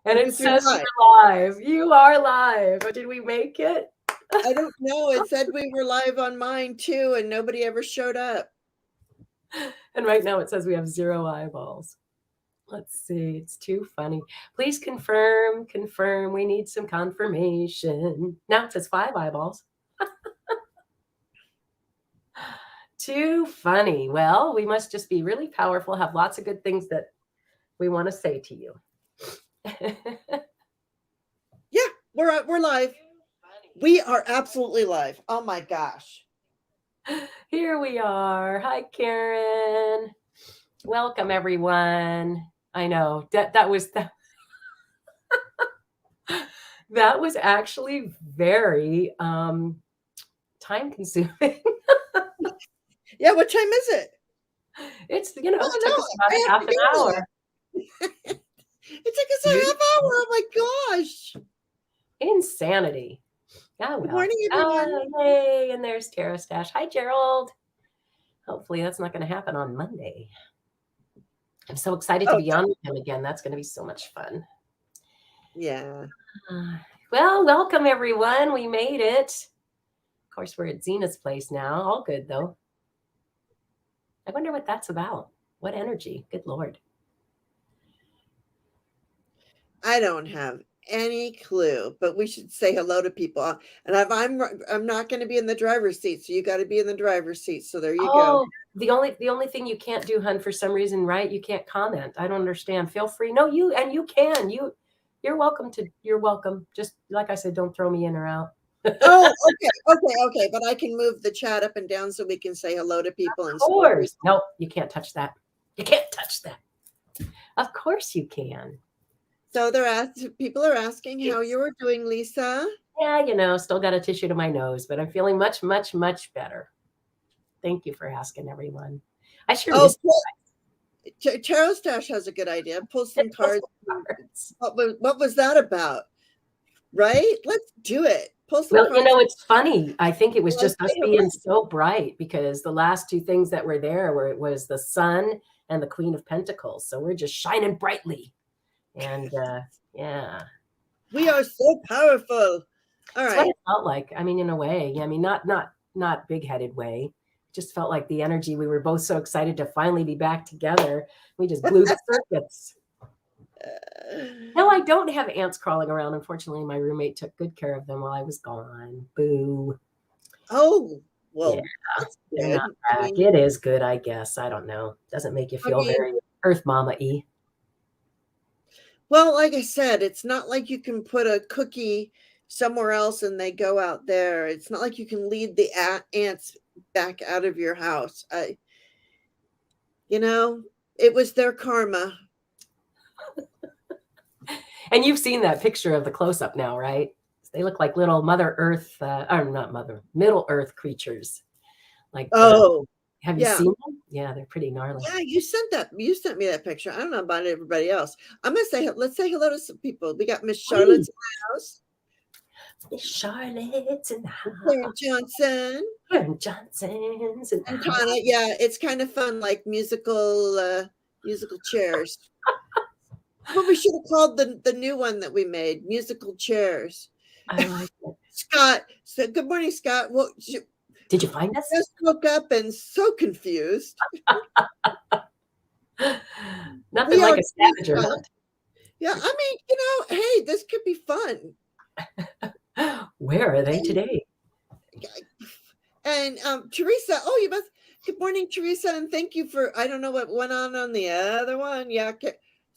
And it Because we're says live. we're live. You are live. Did we make it? I don't know. It said we were live on mine too, and nobody ever showed up. And right now it says we have 0 eyeballs. Let's see. It's too funny. Please confirm. We need some confirmation. Now it says 5 eyeballs. Too funny. Well, we must just be really powerful, have lots of good things that we want to say to you. Yeah, we're live. We are absolutely live. Oh my gosh. Here we are. Hi, Karen. Welcome, everyone. I know that was that was actually very time consuming. Yeah, what time is it? It took Oh us no, about I a have half to an go hour. now. It took us a half hour. Oh my gosh. Insanity. Oh, Good well. morning, everyone. Yay. And there's Tara Stash. Hi, Gerald. Hopefully that's not going to happen on Monday. I'm so excited to be on with him again. That's going to be so much fun. Yeah. Well, welcome, everyone. We made it. Of course, we're at Zena's place now. All good, though. I wonder what that's about. What energy? Good Lord. I don't have any clue, but we should say hello to people. And I'm not going to be in the driver's seat, so you got to be in the driver's seat. So there you go. The only thing you can't do, hun, for some reason, right? You can't comment. I don't understand. Feel free. No, you can. You're welcome to. You're welcome. Just like I said, don't throw me in or out. Oh, okay. But I can move the chat up and down so we can say hello to people. Of course. Nope, you can't touch that. You can't touch that. Of course you can. So people are asking how you were doing, Lisa. Yeah, still got a tissue to my nose, but I'm feeling much, much, much better. Thank you for asking, everyone. I sure missed you. Tarot Stash has a good idea. Pull some cards. What was that about? Right? Let's do it. Pull some cards. It's funny. I think it was just us being so bright because the last 2 things that were there was the Sun and the Queen of Pentacles. So we're just shining brightly. And yeah. We are so powerful. All right. That's what it felt like. I mean, in a way. I mean, not big-headed way. Just felt like the energy. We were both so excited to finally be back together. We just blew the circuits. No, I don't have ants crawling around. Unfortunately, my roommate took good care of them while I was gone. Boo. Oh, well. Yeah, they're not back. It is good, I guess. I don't know. Doesn't make you feel very Earth Mama-y. Well, like I said, it's not like you can put a cookie somewhere else and they go out there. It's not like you can lead the ants back out of your house. It was their karma. And you've seen that picture of the close-up now, right? They look like little Mother Earth, or not Mother, Middle Earth creatures. Like, have you seen them? Yeah, they're pretty gnarly. Yeah, you sent me that picture. I don't know about everybody else. Let's say hello to some people. We got Miss Charlotte's in the house. Miss Charlotte's in the house. Karen Johnson. Karen Johnson's in the and house. Tana, yeah, it's kind of fun, like musical chairs. What we should have called the new one that we made, musical chairs. I like it. Scott said, "Good morning, Scott." Well, did you find us? Just woke up and so confused. Nothing like a scavenger hunt. Yeah, I mean, hey, this could be fun. Where are they today? And Teresa, good morning, Teresa, and thank you for, I don't know what went on the other one. Yeah,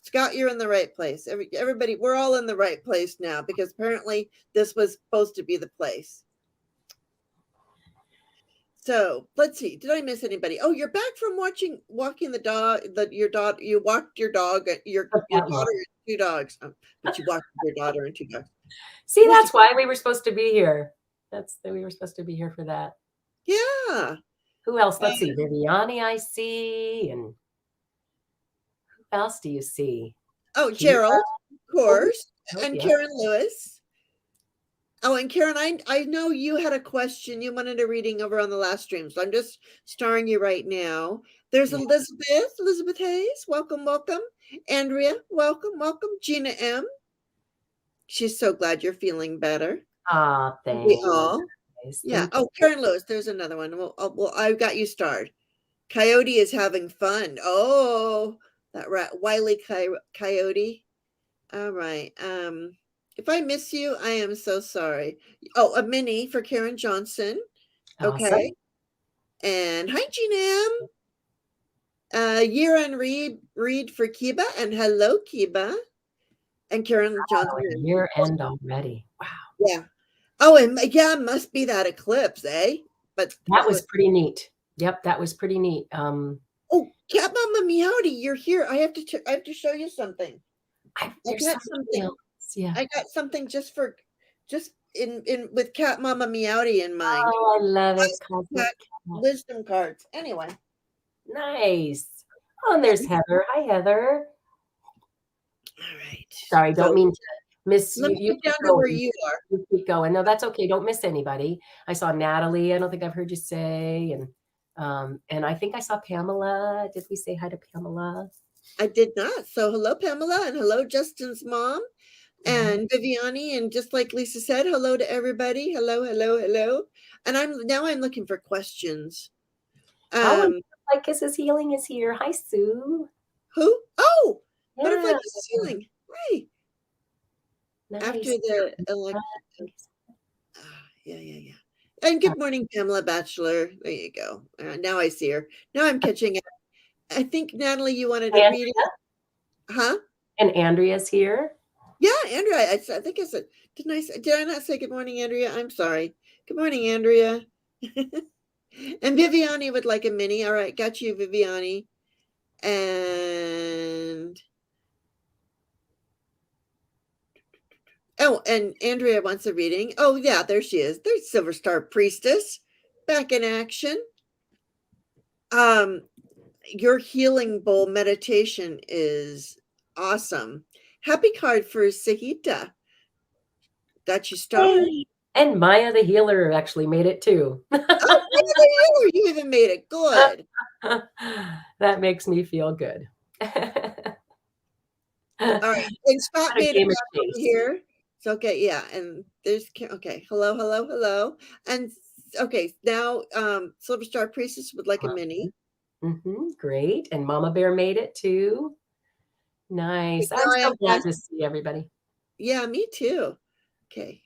Scott, you're in the right place. Everybody, we're all in the right place now because apparently this was supposed to be the place. So let's see. Did I miss anybody? Oh, you're back from walking the dog. You walked your dog. Your daughter and 2 dogs. But you walked your daughter and 2 dogs. See, that's why we were supposed to be here. We were supposed to be here for that. Yeah. Who else? Let's see. Viviani, I see, and who else do you see? Oh, Gerald, of course, and Karen Lewis. Oh, and Karen, I know you had a question. You wanted a reading over on the last stream, so I'm just starring you right now. There's Elizabeth Hayes. Welcome. Andrea, welcome. Gina M. She's so glad you're feeling better. Ah, We thanks. all. Yeah. Thank Oh, Karen Lewis, there's another one. Well, I've got you starred. Coyote is having fun. Oh, that Wily Coyote. All right. If I miss you, I am so sorry. Oh, a mini for Karen Johnson. Awesome. Okay. And hi, Jeanam. Year on read for Kiba, and hello, Kiba. And Karen Oh, Johnson. year end already. Wow. Yeah. Oh, and yeah, must be that eclipse, eh? But That was pretty neat. Yep, that was pretty neat. oh, Cat Mama Meowdy, you're here. I have to show you something. There's something else. Yeah. I got something just in with Cat Mama Meowdy in mind. Oh, I love it. Cosmic Cat Cat. wisdom cards. Anyway. Nice. Oh, and there's Heather. Hi, Heather. All right. Sorry, don't So mean to miss let you. me You get keep down to where going. you are. You keep going. No, that's okay. Don't miss anybody. I saw Natalie. I don't think I've heard you say, and I think I saw Pamela. Did we say hi to Pamela? I did not. So hello, Pamela, and hello, Justin's mom. And Viviani, and just like Lisa said, hello to everybody. Hello, hello, hello. And I'm looking for questions. Oh, and Butterfly Kisses Healing is here. Hi, Sue. Who? Oh, Butterfly Yeah, Kisses Healing. Hi. nice. After the yeah. And good morning, Pamela Bachelor. There you go. Now I see her. Now I'm catching up. I think Natalie, you wanted to read it, huh? And Andrea's here. Yeah, Andrea. I think I said. Did I not say good morning, Andrea? I'm sorry. Good morning, Andrea. And Viviani would like a mini. All right, got you, Viviani. And oh, and Andrea wants a reading. Oh, yeah, there she is. There's Silver Star Priestess back in action. Your healing bowl meditation is awesome. Happy card for Sahita. Got you started. Hey. And Maya the healer actually made it too. Oh, you even made it good. That makes me feel good. All right, and Scott made it back over here. So okay, yeah, and there's okay. Hello, hello, hello, and okay now Silver Star Priestess would like a mini. Great, and Mama Bear made it too. Nice. I'm so glad to see everybody. Yeah, me too. Okay,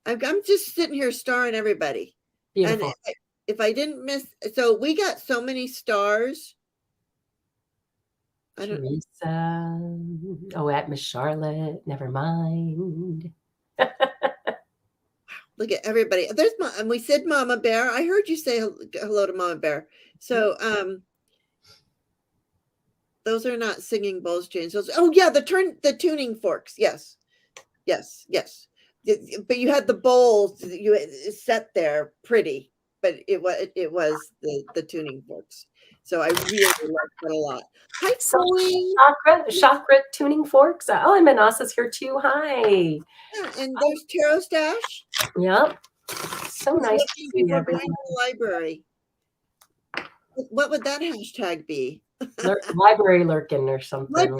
I'm just sitting here starring everybody. Beautiful. And if I didn't miss, so we got so many stars. Teresa. Oh, at Miss Charlotte. Never mind. Look at everybody. There's and we said Mama Bear. I heard you say hello to Mama Bear. So those are not singing bowls, James. Those, oh yeah, the tuning forks. Yes. But you had the bowls you set there pretty, but it was the tuning forks. So I really liked it a lot. Hi, Chakra tuning forks. Oh, and Manasa's here too. Hi. Yeah, and there's Tarot Stash. Yep. So nice to see before everyone. going to the library. What would that hashtag be? Library lurking or something.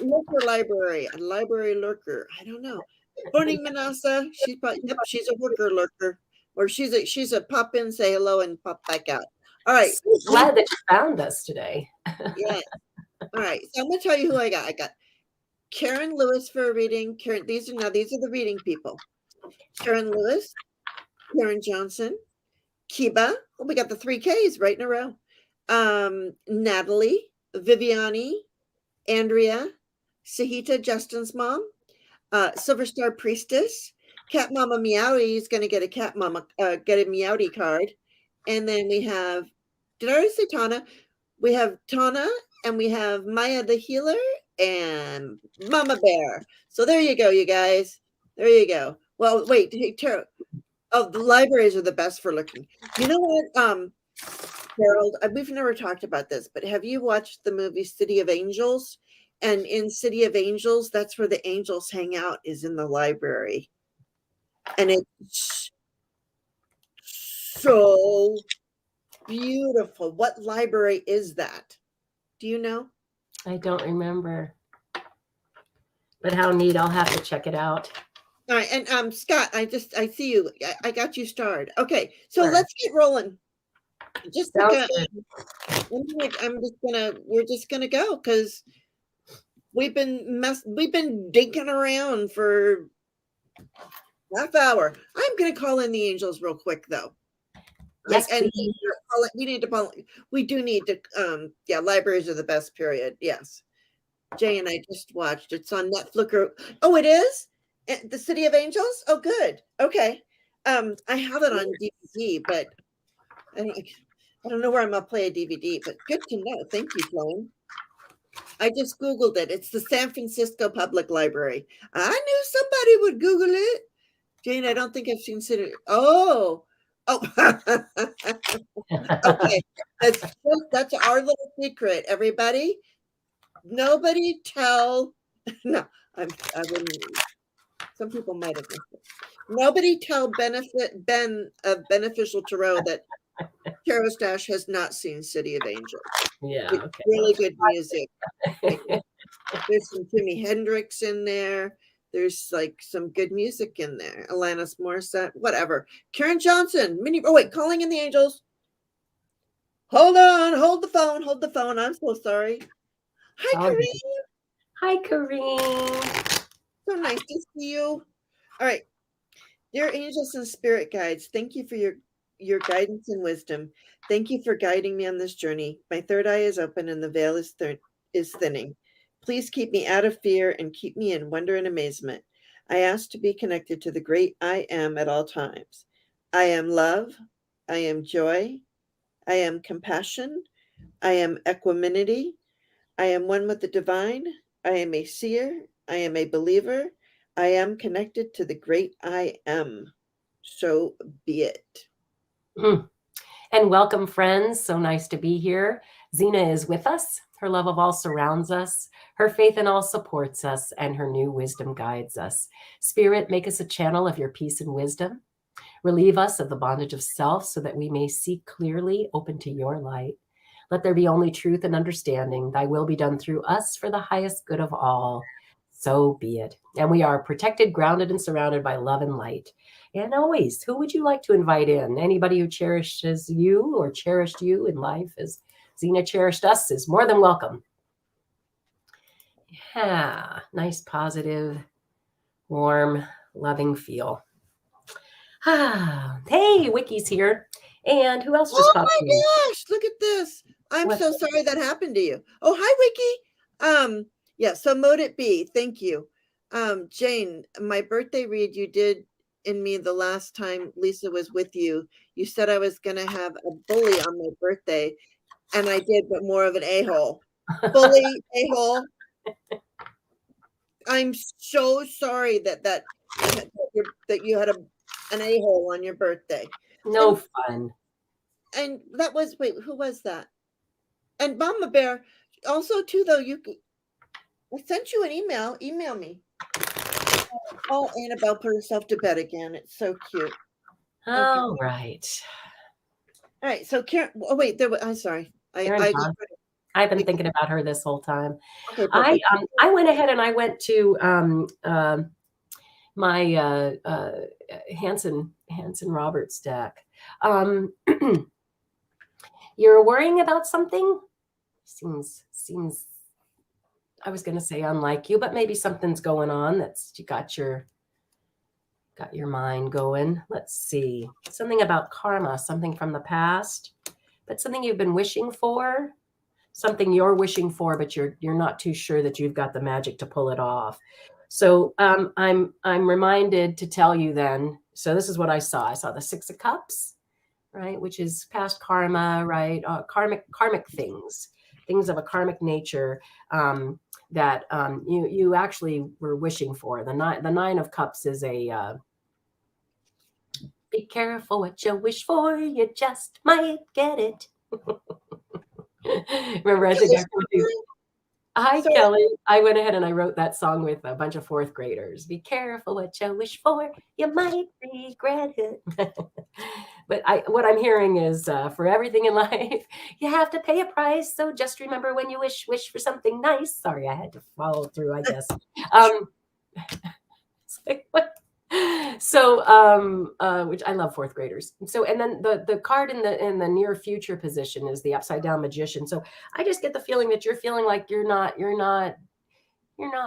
Lurker library, a library lurker. I don't know. Morning, Manasa. She's probably, yep, she's a lurker, or she's a pop in, say hello, and pop back out. All right. So glad that you found us today. Yeah. All right. So I'm gonna tell you who I got. I got Karen Lewis for a reading. Karen, these are the reading people. Karen Lewis, Karen Johnson, Kiba. Oh, we got the 3 Ks right in a row. Natalie, Viviani, Andrea, Sahita, Justin's mom, Silver Star Priestess, Cat Mama Meowdy is going to get a get a Meowdy card. And then we have, did I already say Tana? We have Tana, and we have Maya the Healer, and Mama Bear. So there you go, you guys. There you go. Well, wait, hey, Tara. Oh, the libraries are the best for looking. You know what, Harold, we've never talked about this, but have you watched the movie City of Angels? And in City of Angels, that's where the angels hang out, is in the library. And it's so beautiful. What library is that? Do you know? I don't remember. But how neat. I'll have to check it out. All right, and Scott, I see you. I got you starred. Okay, so Sure. let's get rolling. Just Sounds because good. we're just gonna go because we've been dinking around for half hour. I'm gonna call in the angels real quick though. Yes, please. We need to call. We do need to. Yeah, libraries are the best. Period. Yes. Jay and I just watched. It's on Netflix. Oh, it is. The City of Angels. Oh, good. Okay. I have it on DVD, but I don't know where I'm gonna play a DVD. But good to know. Thank you, Sloan. I just Googled it. It's the San Francisco Public Library. I knew somebody would Google it. Jane, I don't think I've seen City. Oh, oh. Okay. That's our little secret, everybody. Nobody tell. No, I wouldn't. Some people might have missed it. Nobody tell Ben of Beneficial Tarot that Tarot Stash has not seen City of Angels. Yeah. It's Okay. really good music. There's some Jimi Hendrix in there. There's like some good music in there. Alanis Morissette, whatever. Karen Johnson, calling in the angels. Hold on, hold the phone. I'm so sorry. Hi, All good. Kareem. Hi, Kareem. So nice to see you. All right. Dear angels and spirit guides, thank you for your guidance and wisdom. Thank you for guiding me on this journey. My third eye is open and the veil is thinning. Please keep me out of fear and keep me in wonder and amazement. I ask to be connected to the great I am at all times. I am love. I am joy. I am compassion. I am equanimity. I am one with the divine. I am a seer. I am a believer. I am connected to the great I am. So be it. And welcome, friends. So nice to be here. Zena is with us. Her love of all surrounds us. Her faith in all supports us, and her new wisdom guides us. Spirit, make us a channel of your peace and wisdom. Relieve us of the bondage of self so that we may see clearly, open to your light. Let there be only truth and understanding. Thy will be done through us for the highest good of all. So be it. And we are protected, grounded, and surrounded by love and light. And always, who would you like to invite in? Anybody who cherishes you or cherished you in life as Zena cherished us is more than welcome. Yeah, nice, positive, warm, loving feel. Hey, Wiki's here. And who else just Oh popped in? my gosh, look at this. I'm so sorry that happened to you. Oh, hi, Wiki. Yeah, so mote it be. Thank you. Jane, my birthday read you did in me the last time Lisa was with you. You said I was gonna have a bully on my birthday, and I did, but more of an a-hole. Bully, a-hole. I'm so sorry that you had an a-hole on your birthday. No fun. And that was who was that? And Mama Bear, also too though, I sent you an email. Email me. Oh, Annabelle put herself to bed again. It's so cute. All right. All right. So Karen. Oh wait, I'm sorry. I've been thinking about her this whole time. Okay, I went ahead and I went to my Hanson Roberts deck. You're worrying about something? Seems I was going to say unlike you, but maybe something's going on that's you got your mind going. Let's see. Something about karma, something from the past, but something you've been wishing for, something you're wishing for, but you're not too sure that you've got the magic to pull it off. So I'm reminded to tell you then. So this is what I saw. I saw the Six of Cups, right, which is past karma, right? Karmic things of a karmic nature that you actually were wishing for. The Nine of Cups is a be careful what you wish for, you just might get it. Remember, I think Hi, Sorry. Kelly. I went ahead and I wrote that song with a bunch of fourth graders. Be careful what you wish for, you might regret it. But what I'm hearing is for everything in life, you have to pay a price. So just remember when you wish for something nice. Sorry, I had to follow through, I guess. What? So, which I love fourth graders. So, and then the card in the near future position is the upside down magician. So I just get the feeling that you're feeling like you're not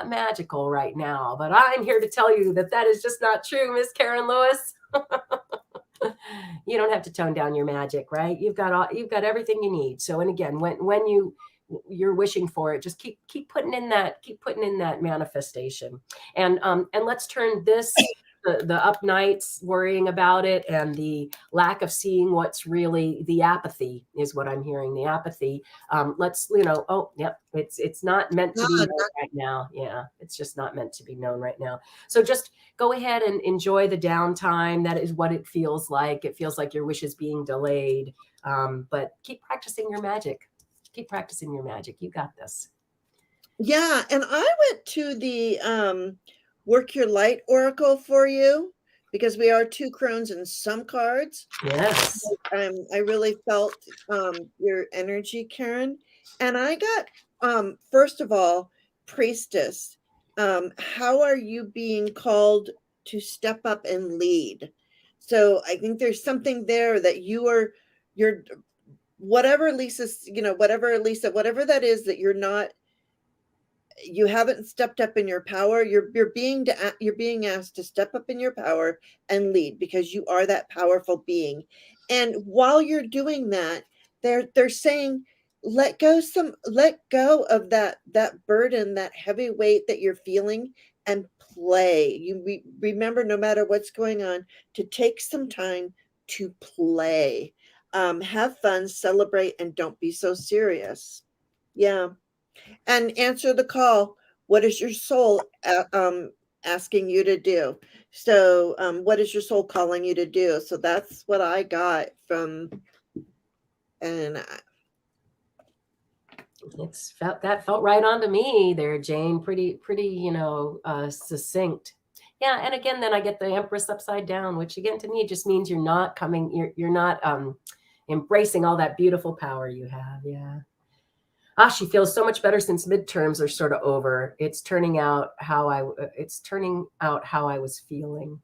magical right now. But I'm here to tell you that that is just not true, Miss Karen Lewis. You don't have to tone down your magic, right? You've got everything you need. So, and again, when you're wishing for it, just keep putting in that manifestation, and let's turn this the up nights worrying about it and the lack of seeing what's really the apathy is what I'm hearing. The apathy. Let's oh yep, it's not meant to be God, known right now. Yeah, it's just not meant to be known right now. So just go ahead and enjoy the downtime. That is what it feels like. It feels like your wish is being delayed. But keep practicing your magic. Keep practicing your magic. You got this. yeah, and I went to the Work Your Light Oracle for you because we are two crones and some cards. Yes. I really felt your energy, Karen. And I got first of all, priestess. How are you being called to step up and lead? So I think there's something there that you're whatever Lisa's, whatever that is that you haven't stepped up in your power. You're being asked to step up in your power and lead because you are that powerful being. And while you're doing that, they're saying let go of that burden, that heavy weight that you're feeling, and play. Remember, no matter what's going on, to take some time to play. Have fun, celebrate, and don't be so serious. Yeah, and answer the call. What is your soul asking you to do? So, what is your soul calling you to do? So that's what I got from, and That felt right on to me there, Jane. Pretty, succinct. Yeah, and again, then I get the Empress upside down, which again to me just means you're not embracing all that beautiful power you have. Yeah. Ah, she feels so much better since midterms are sort of over. It's turning out how I was feeling.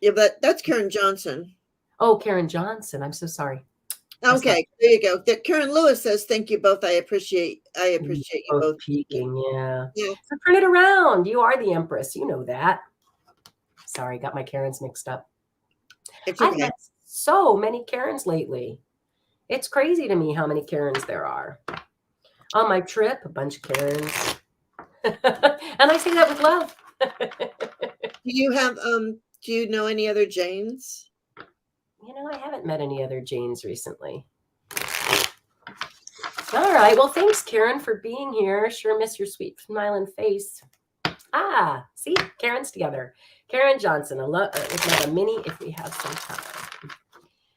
yeah, but that's Karen Johnson. Oh, Karen Johnson. I'm so sorry. Okay, there you go. Karen Lewis says, "Thank you both. I appreciate you Both both." peaking, yeah. Yeah, So turn it around. You are the Empress. You know that. Sorry, got my Karens mixed up. it's I've okay. met so many Karens lately. It's crazy to me how many Karens there are. On my trip, a bunch of Karens. And I say that with love. Do you know any other Janes? I haven't met any other Janes recently. All right. Well, thanks, Karen, for being here. Sure miss your sweet smiling face. Ah, see, Karen's together. Karen Johnson, it's like a mini if we have some time.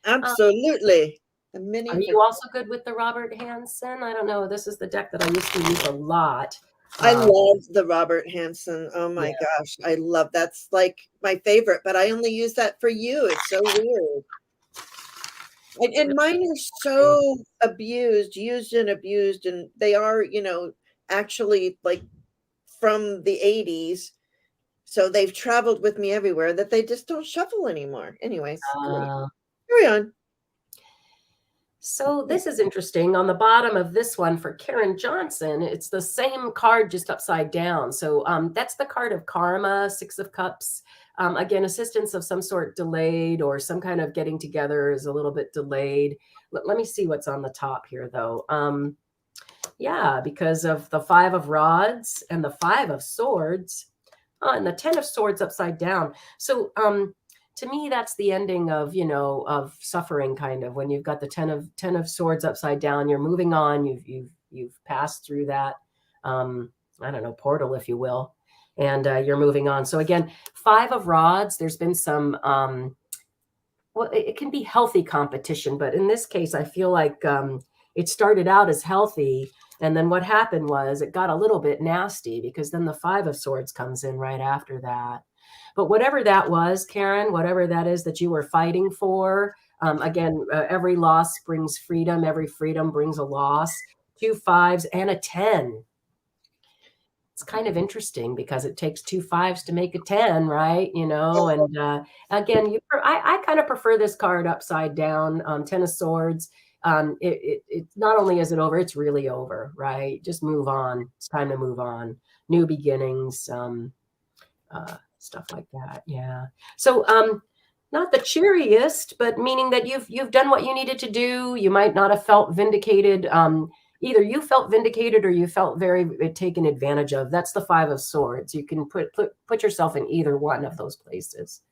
Absolutely. A Are mini. you also good with the Robert Hansen? I don't know. This is the deck that I used to use a lot. I love the Robert Hansen. Oh my Yeah. gosh, I love that's like my favorite, but I only use that for you. It's so weird. And mine are so used and abused, and they are, actually like from the 80s. So they've traveled with me everywhere that they just don't shuffle anymore. Anyways, carry on. So this is interesting. On the bottom of this one for Karen Johnson, it's the same card just upside down. So that's the card of karma, Six of Cups. Again, assistance of some sort delayed, or some kind of getting together is a little bit delayed. Let me see what's on the top here, though. Yeah, because of the Five of Rods and the Five of Swords, and the Ten of Swords upside down. So to me, that's the ending of of suffering, kind of, when you've got the ten of Swords upside down. You're moving on. You've passed through that I don't know, portal, if you will, and you're moving on. So again, Five of Rods. There's been some well, it can be healthy competition, but in this case, I feel like it started out as healthy, and then what happened was it got a little bit nasty, because then the Five of Swords comes in right after that. But whatever that was, Karen, whatever that is that you were fighting for, again, every loss brings freedom. Every freedom brings a loss. Two fives and a 10. it's kind of interesting because it takes 2 5s to make a 10, right? You know, and again, I kind of prefer this card upside down, 10 of swords. It not only is it over, it's really over, right? Just move on. It's time to move on. New beginnings, stuff like that. Yeah. So, not the cheeriest, but meaning that you've done what you needed to do. You might not have felt vindicated. Either you felt vindicated or you felt very taken advantage of. That's the 5 of swords. You can put yourself in either one of those places.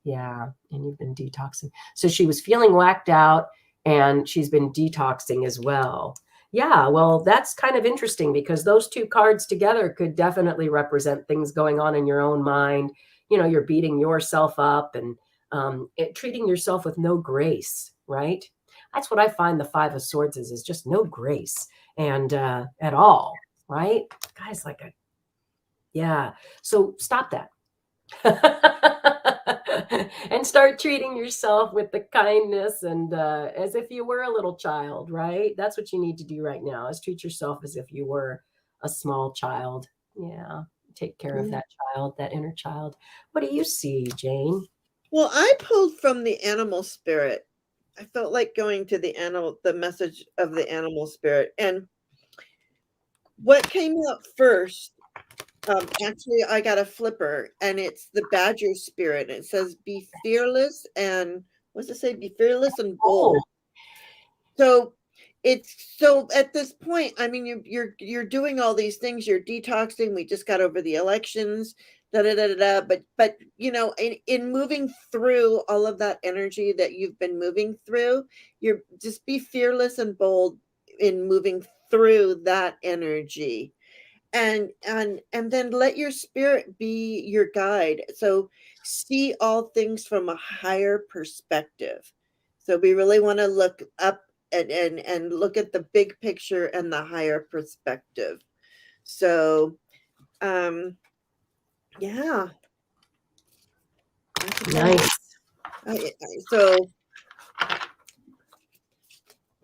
Yeah, and you've been detoxing. So she was feeling whacked out, and she's been detoxing as well. Yeah, well, that's kind of interesting because those 2 cards together could definitely represent things going on in your own mind. You know, you're beating yourself up and treating yourself with no grace, right? That's what I find the 5 of swords is just no grace and at all, right? Guys, like yeah. So stop that. And start treating yourself with the kindness and as if you were a little child, right? That's what you need to do right now, is treat yourself as if you were a small child. Yeah. Take care of that child, that inner child. What do you see, Jane? Well, I pulled from the animal spirit. I felt like going to the message of the animal spirit. And what came out first, actually, I got a flipper, and it's the badger spirit. It says, be fearless and, what's it say? Be fearless and bold. Oh, So so at this point, I mean, you're doing all these things. You're detoxing. We just got over the elections, da da da da. But you know, in moving through all of that energy that you've been moving through, you're just be fearless and bold in moving through that energy, and then let your spirit be your guide. So see all things from a higher perspective. So we really want to look up and look at the big picture and the higher perspective. So yeah, nice. so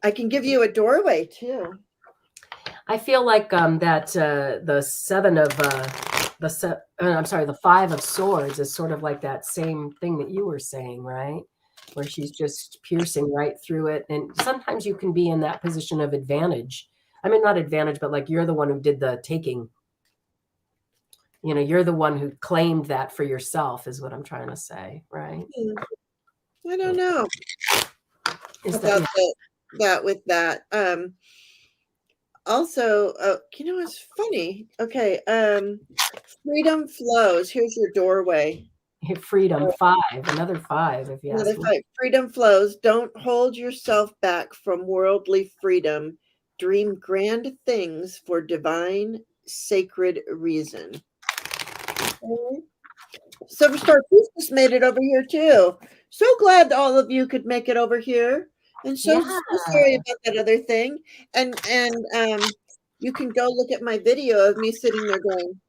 I can give you a doorway too. I feel like that the 7 of I'm sorry, the 5 of swords is sort of like that same thing that you were saying, right? Where she's just piercing right through it. And sometimes you can be in that position of advantage. I mean, not advantage, but like you're the one who did the taking. You know, you're the one who claimed that for yourself, is what I'm trying to say, right? I don't know Is about that that with that. Also, you know, it's funny. Okay, freedom flows. Here's your doorway. freedom 5, another 5, if you Another ask me. 5. Freedom flows. Don't hold yourself back from worldly freedom. Dream grand things for divine, sacred reason. Okay. Silverstar Priestess made it over here too. So glad all of you could make it over here. And so sorry about that other thing. And you can go look at my video of me sitting there going.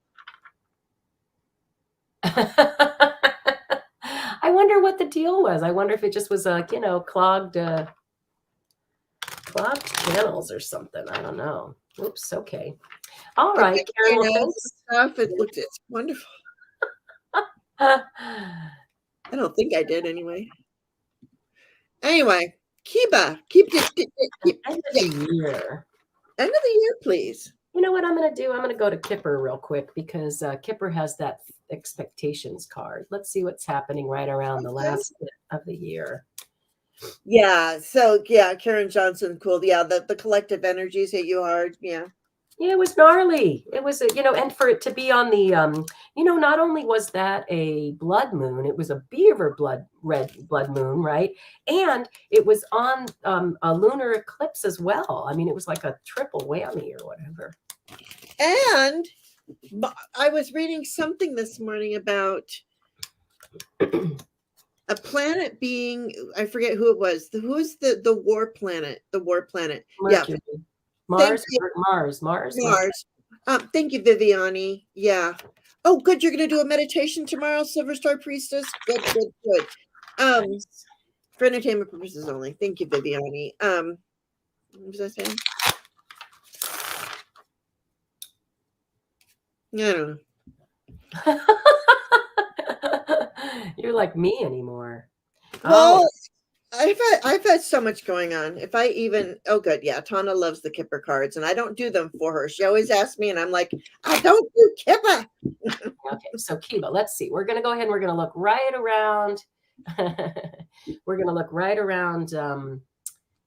I wonder what the deal was. I wonder if it just was like, you know, clogged channels or something. I don't know. Oops. Okay. All right, Karen. Well, thanks. Stuff. It's wonderful. I don't think I did anyway. Anyway, Kiba, keep End of the year. End of the year, please. You know what I'm going to do? I'm going to go to Kipper real quick because Kipper has that expectations card. Let's see what's happening right around the last bit of the year. Yeah. So yeah, Karen Johnson, cool. Yeah, the collective energies hit you hard. Yeah. Yeah, it was gnarly. It was, you know, and for it to be on the, you know, not only was that a blood moon, it was a beaver red blood moon, right? And it was on a lunar eclipse as well. I mean, it was like a triple whammy or whatever. And I was reading something this morning about a planet being, I forget who it was. Who's the war planet? The war planet. Mercury. Yeah. Mars. Thank you, Viviani. Yeah. Oh, good. You're going to do a meditation tomorrow, Silverstar Priestess. Good. For entertainment purposes only. Thank you, Viviani. What was I saying? I don't know. You're like me anymore. Oh, Well, I've had so much going on. If I even oh good, yeah, Tana loves the Kipper cards, and I don't do them for her. She always asks me, and I'm like, I don't do Kipper. okay. So Kiba, let's see. We're gonna go ahead and we're gonna look right around. We're gonna look right around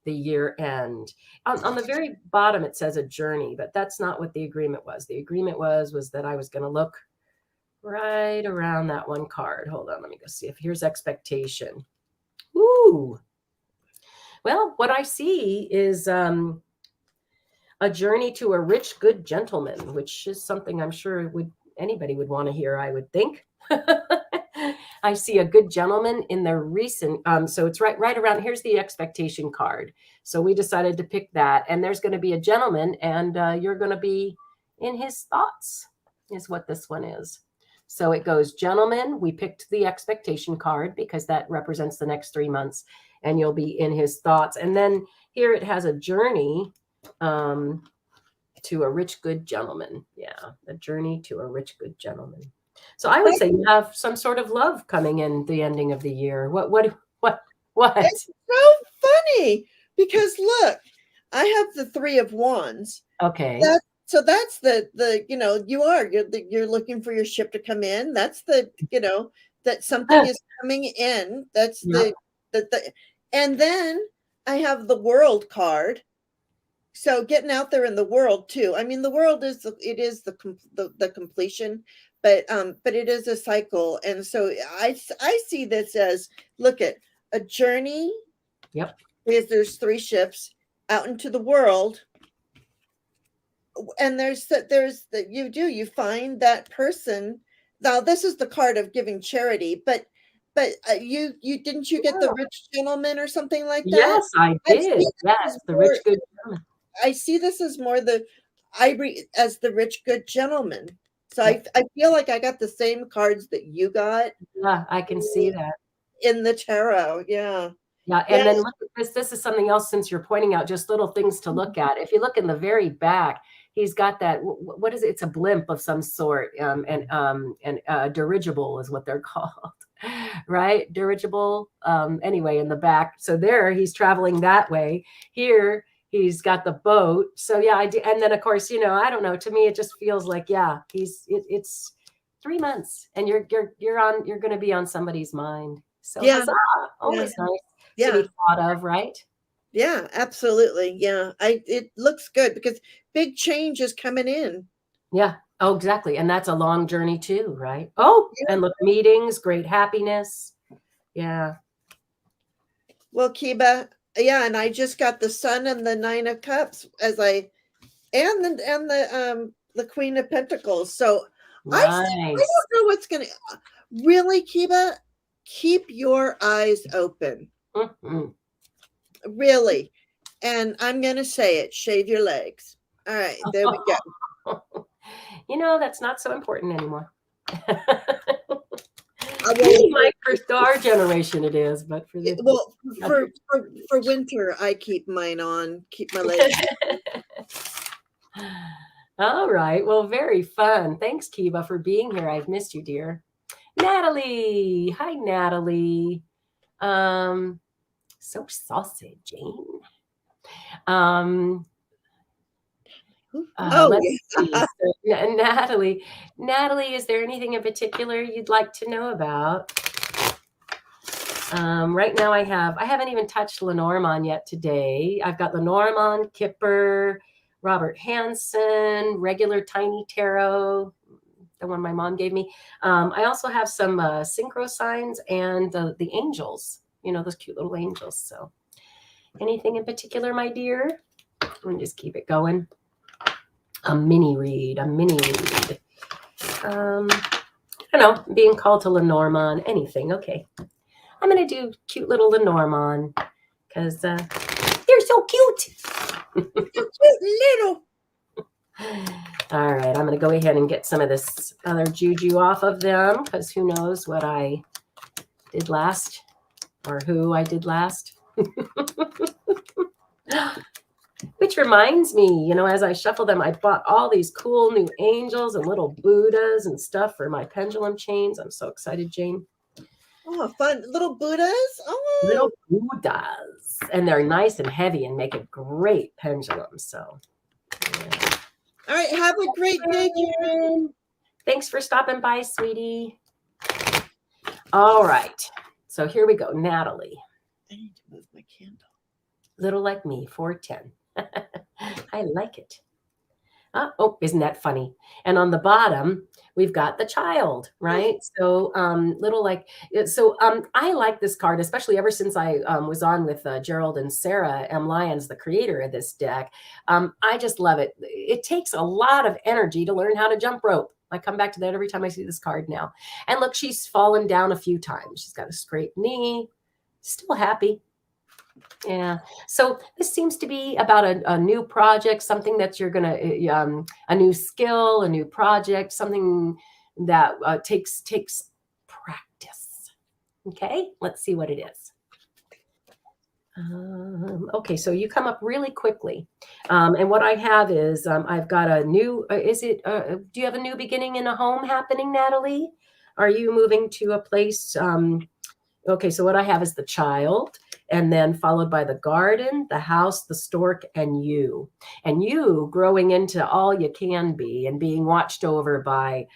the year end. On the very bottom, it says a journey, but that's not what the agreement was. The agreement was that I was gonna look right around that one card. Hold on, let me go see if here's expectation. Ooh. Well, what I see is a journey to a rich, good gentleman, which is something I'm sure anybody would want to hear, I would think. I see a good gentleman in the recent, so it's right around, here's the expectation card. So we decided to pick that, and there's going to be a gentleman, and you're going to be in his thoughts, is what this one is. So it goes, gentleman, we picked the expectation card because that represents the next 3 months, and you'll be in his thoughts. And then here it has a journey to a rich, good gentleman. Yeah, a journey to a rich, good gentleman. So I would say you have some sort of love coming in the ending of the year. What? It's so funny because look, I have the 3 of Wands. Okay. So that's the you're looking for your ship to come in. That's the that something is coming in. That's Yep. the and then I have the World card. So getting out there in the world too. I mean, the world is the completion, but it is a cycle, and so I see this as look at a journey. Yep. Because there's 3 ships out into the world, and you find that person. Now this is the card of giving charity, but you didn't you get the rich gentleman or something like that? Yes, I did. Yes, the rich, good gentleman. I see this as more as the rich good gentleman. So I feel like I got the same cards that you got. Yeah, I can see that. In the tarot. Yeah. Yeah, and then look at this. This is something else since you're pointing out just little things to look at. If you look in the very back, he's got that, what is it? It's a blimp of some sort, and dirigible is what they're called, right? Dirigible. Anyway, in the back. So there, he's traveling that way. Here, he's got the boat. So yeah, and then of course, I don't know. To me, it just feels like, yeah, it's 3 months, and you're going to be on somebody's mind. So yeah, huzzah, always nice. Yeah. To be thought of, right? Yeah, absolutely. Yeah. It looks good because big change is coming in. Yeah. Oh, exactly. And that's a long journey too, right? Oh, yeah. And look, meetings, great happiness. Yeah. Well, Kiba, yeah, and I just got the Sun and the 9 of Cups and the Queen of Pentacles. So nice. I don't know what's gonna really, Kiba, keep your eyes open. Mm-hmm. Really. And I'm going to say it, shave your legs. All right, there we go. That's not so important anymore. For our generation it is, but for the for winter, I keep mine on, keep my legs. All right. Well, very fun. Thanks, Kiba, for being here. I've missed you, dear. Natalie. Hi, Natalie. So saucy, Jane. Let's see. So, Natalie, is there anything in particular you'd like to know about? Right now I haven't even touched Lenormand yet today. I've got Lenormand, Kipper, Robert Hansen, regular tiny tarot, the one my mom gave me. I also have some synchro signs and the angels, those cute little angels. So anything in particular, my dear? And just keep it going. A mini read. I don't know, being called to Lenormand, anything. Okay. I'm going to do cute little Lenormand because they're so cute. Little. All right. I'm going to go ahead and get some of this other juju off of them because who knows what I did last or who I did last. Which reminds me, as I shuffle them, I bought all these cool new angels and little Buddhas and stuff for my pendulum chains. I'm so excited, Jane. Oh, fun. Little Buddhas. Little Oh, Buddhas. And they're nice and heavy and make a great pendulum. So, yeah. all right. Have a great day, Karen. Thanks for stopping by, sweetie. All right. So here we go. Natalie. I need to move my candle. Little like me, 410. I like it. Oh, isn't that funny? And on the bottom, we've got the child, right? So little like, so I like this card, especially ever since I was on with Gerald and Sarah M. Lyons, the creator of this deck. I just love it. It takes a lot of energy to learn how to jump rope. I come back to that every time I see this card now. And look, she's fallen down a few times. She's got a scraped knee, still happy. Yeah. So this seems to be about a new project, something that you're going to, a new skill, a new project, something that takes practice. Okay. Let's see what it is. Okay. So you come up really quickly. And what I have is I've got a new, do you have a new beginning in a home happening, Natalie? Are you moving to a place? Okay. So what I have is the child, and then followed by the garden, the house, the stork, and you growing into all you can be and being watched over by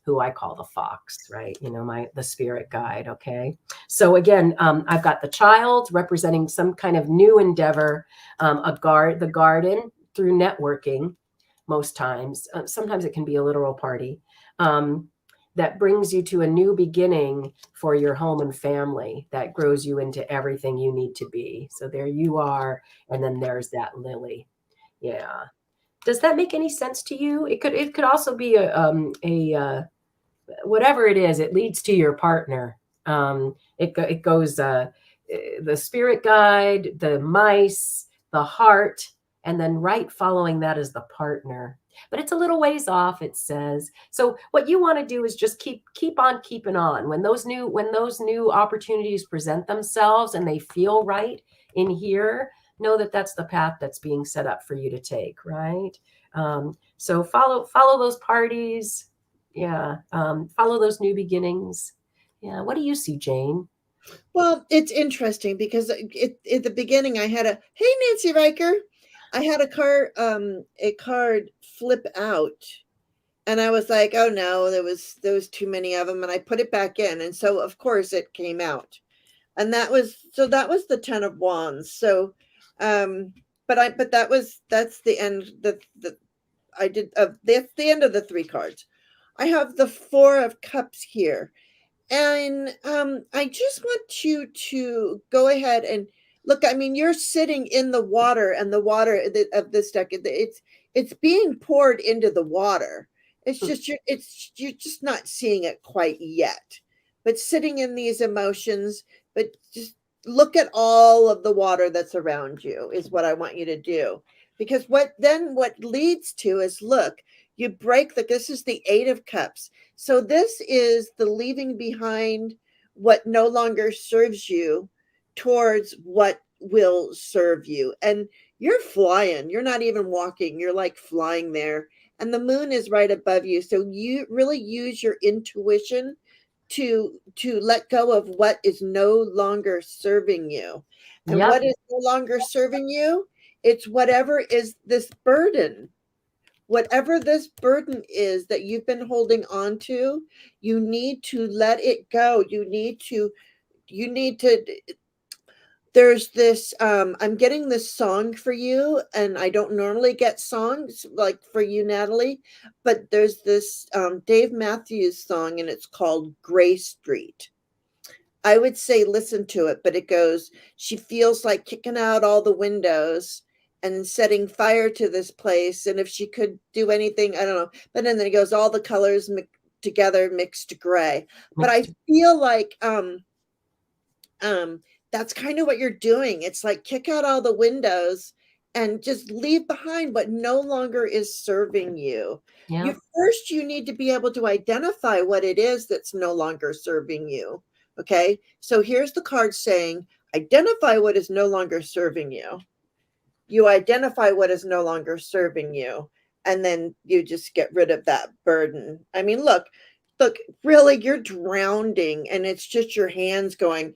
who I call the fox, right? The spirit guide. Okay. So again, I've got the child representing some kind of new endeavor, the garden through networking most times. Sometimes it can be a literal party. That brings you to a new beginning for your home and family that grows you into everything you need to be. So there you are. And then there's that lily. Yeah. Does that make any sense to you? It could also be a whatever it is, it leads to your partner. It goes, the spirit guide, the mice, the heart, and then right following that is the partner. But it's a little ways off, it says. So what you want to do is just keep on keeping on. When those new opportunities present themselves and they feel right in here, know that that's the path that's being set up for you to take, right? So follow those parties. Yeah. Follow those new beginnings. Yeah. What do you see, Jane? Well, it's interesting because at the beginning I had hey, Nancy Riker. I had a card flip out, and I was like, oh no, there was too many of them, and I put it back in, and so of course it came out, and that was the 10 of Wands. So, but that's the end. That's the end of the 3 cards. I have the 4 of Cups here. And I just want you to go ahead and look. I mean, you're sitting in the water, and the water of this deck, it's being poured into the water. It's just you're just not seeing it quite yet. But sitting in these emotions, but just look at all of the water that's around you is what I want you to do. Because what leads to is, look, you break this is the 8 of Cups. So this is the leaving behind what no longer serves you towards what will serve you. And you're flying. You're not even walking. You're like flying there. And the moon is right above you. So you really use your intuition to let go of what is no longer serving you. And Yep. what is no longer serving you? It's whatever is this burden. Whatever this burden is that you've been holding on to, you need to let it go. You need to, there's this, I'm getting this song for you, and I don't normally get songs like for you, Natalie, but there's this Dave Matthews song, and it's called Gray Street. I would say listen to it, but it goes, she feels like kicking out all the windows and setting fire to this place. And if she could do anything, I don't know. But then it goes, all the colors together mixed gray. But I feel like that's kind of what you're doing. It's like kick out all the windows and just leave behind what no longer is serving you. Yeah. You need to be able to identify what it is that's no longer serving you. Okay. So here's the card saying, identify what is no longer serving you. you identify what is no longer serving you, and then you just get rid of that burden. I mean, look, really, you're drowning, and it's just your hands going.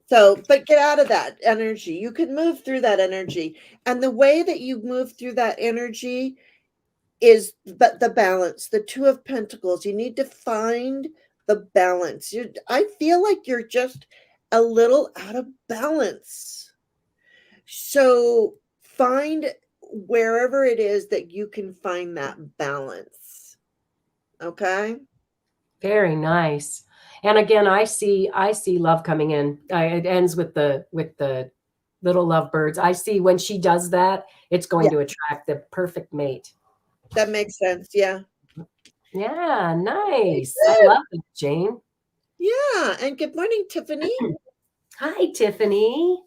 So, but get out of that energy. You can move through that energy. And the way that you move through that energy is the balance, the Two of Pentacles. You need to find the balance. I feel like you're just a little out of balance. So find wherever it is that you can find that balance. Okay? Very nice. And again, I see love coming in. It ends with the little lovebirds. I see when she does that, it's going Yeah, to attract the perfect mate. that makes sense. Yeah. Yeah, Very nice. I good. love it, Jane. Yeah. And good morning, Tiffany. Hi, Tiffany.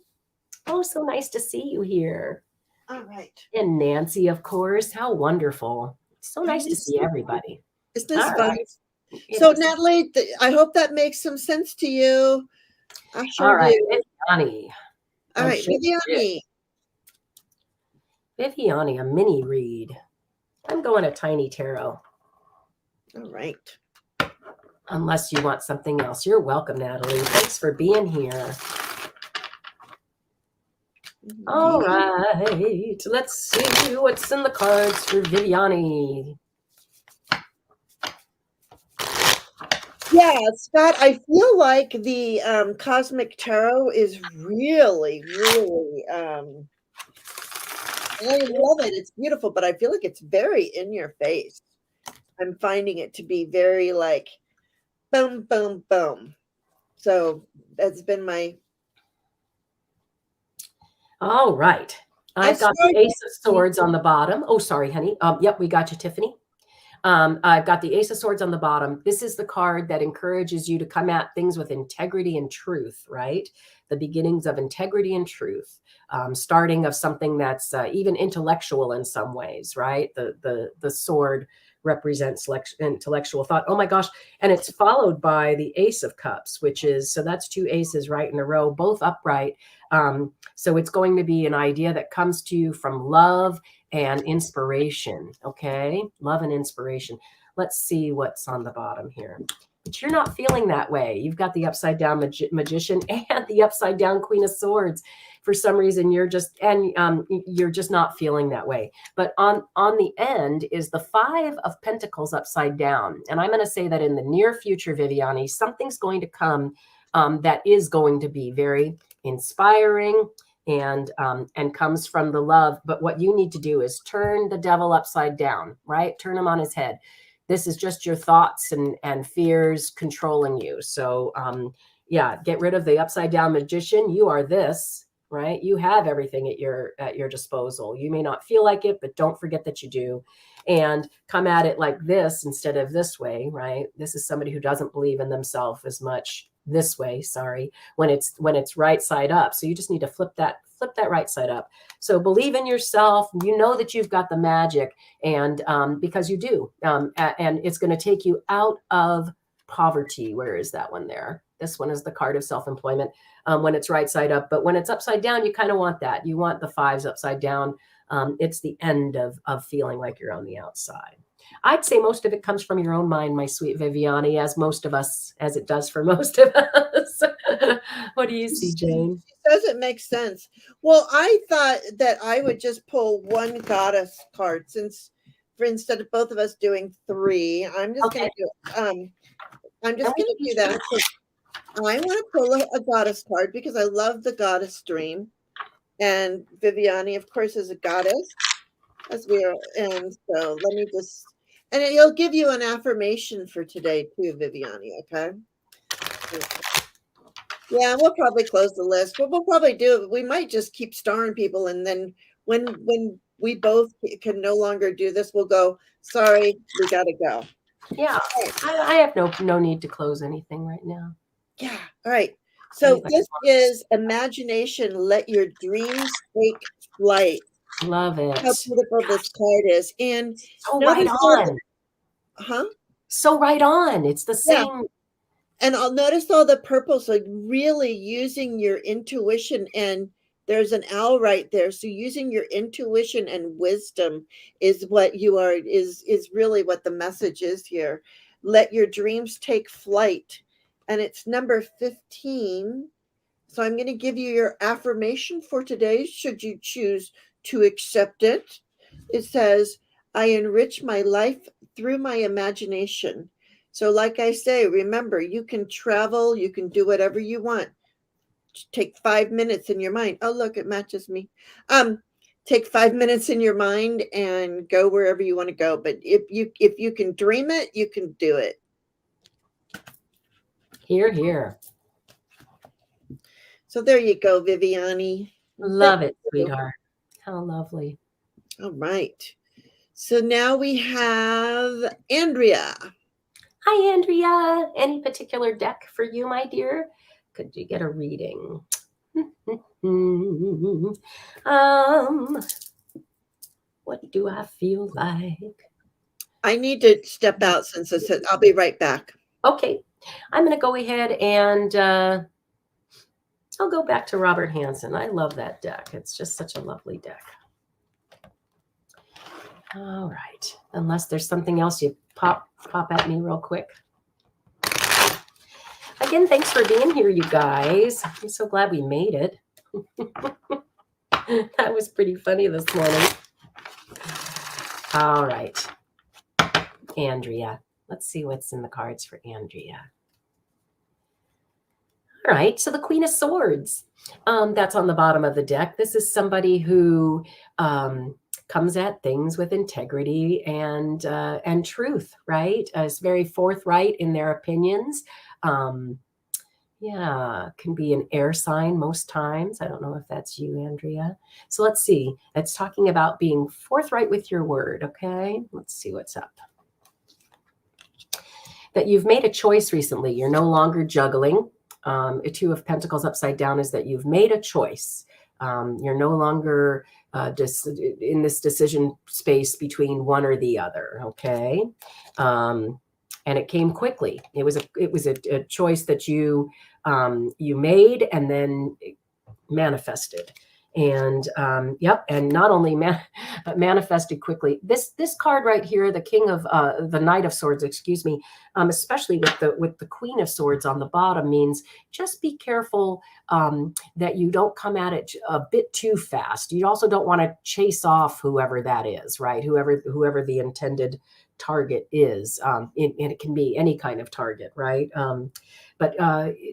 Oh, so nice to see you here. All right. And Nancy, of course. How wonderful. So I nice to miss see you. everybody. Isn't this All fun? right. It So, is. Natalie, I hope that makes some sense to you. I All sure right, do. Viviani. All I'm right, sure you did. Viviani. Viviani, a mini read. I'm going a tiny tarot. All right. Unless you want something else. You're welcome, Natalie. Thanks for being here. All right. Let's see what's in the cards for Viviani. Yeah, Scott, I feel like the Cosmic Tarot is really, really, I love it. It's beautiful, but I feel like it's very in your face. I'm finding it to be very like boom, boom, boom. So that's been my. All right. I I've got the started. Ace of Swords on the bottom. Oh, sorry, honey. Yep, we got you, Tiffany. I've got the Ace of Swords on the bottom. This is the card that encourages you to come at things with integrity and truth, right? The beginnings of integrity and truth, starting of something that's even intellectual in some ways, right? The sword represents intellectual thought. Oh my gosh. And it's followed by the Ace of Cups, which is, so that's two aces right in a row, both upright. So it's going to be an idea that comes to you from love and inspiration. Okay. Love and inspiration. Let's see what's on the bottom here. But you're not feeling that way. You've got the upside down magician and the upside down Queen of Swords. For some reason, you're just not feeling that way. But on the end is the Five of Pentacles upside down. And I'm going to say that in the near future, Viviani, something's going to come that is going to be very inspiring and comes from the love. But what you need to do is turn the devil upside down, right? Turn him on his head. This is just your thoughts and fears controlling you. So yeah, get rid of the upside down magician. You are this, right? You have everything at your disposal. You may not feel like it, but don't forget that you do. And come at it like this instead of this way, right? This is somebody who doesn't believe in themselves as much this way, sorry, when it's right side up. So you just need to flip that right side up. So believe in yourself. You know that you've got the magic, and because you do, and it's going to take you out of poverty. Where is that one there? This one is the card of self-employment when it's right side up. But when it's upside down, you kind of want that. You want the fives upside down. It's the end of feeling like you're on the outside. I'd say most of it comes from your own mind, my sweet Viviani, as it does for most of us. What do you see, Jane? She says it makes sense. Well, I thought that I would just pull one goddess card for instead of both of us doing three. I'm just Okay. gonna do that. I want to pull a goddess card because I love the goddess dream. And Viviani, of course, is a goddess, as we are. And so let me just, and it'll give you an affirmation for today too, Viviani. Okay. Yeah, we'll probably close the list. What we'll probably do, we might just keep starring people, and then when we both can no longer do this, we'll go. Sorry, we got to go. Yeah, I have no need to close anything right now. Yeah. All right. So this is imagination. Let your dreams take flight. Love it. How beautiful this card is, and so right on. So right on. It's the same. Yeah. And I'll notice all the purple. So really using your intuition and There's an owl right there. So using your intuition and wisdom is what you are, is really what the message is here. Let your dreams take flight. And it's number 15. So I'm going to give you your affirmation for today, should you choose to accept it. It says, I enrich my life through my imagination. So like I say, remember, you can travel, you can do whatever you want. Take 5 minutes in your mind. Oh, look, it matches me. Take 5 minutes in your mind and go wherever you want to go. But if you can dream it, you can do it. Here, here. So there you go, Viviani. Love it, sweetheart. How lovely. All right. So now we have Andrea. Hi, Andrea. Any particular deck for you, my dear? Could you get a reading? What do I feel like? I need to step out since I said I'll be right back. Okay. I'm going to go ahead and I'll go back to Robert Hansen. I love that deck. It's just such a lovely deck. All right. Unless there's something else you pop at me real quick. Again, thanks for being here, you guys. I'm so glad we made it. That was pretty funny this morning. All right. Andrea. Let's see what's in the cards for Andrea. All right, so the Queen of Swords, that's on the bottom of the deck. This is somebody who comes at things with integrity and truth, right? Is very forthright in their opinions. Yeah, can be an air sign most times. I don't know if that's you, Andrea. So let's see. It's talking about being forthright with your word, okay? Let's see what's up. That you've made a choice recently. You're no longer juggling. A Two of Pentacles upside down is that you've made a choice. You're no longer in this decision space between one or the other. Okay, and it came quickly. It was a choice that you made and then manifested. And yep, and not only manifested quickly. This card right here, the King of the Knight of Swords, excuse me, especially with the Queen of Swords on the bottom, means just be careful that you don't come at it a bit too fast. You also don't want to chase off whoever that is, right? Whoever the intended target is, and it can be any kind of target, right? But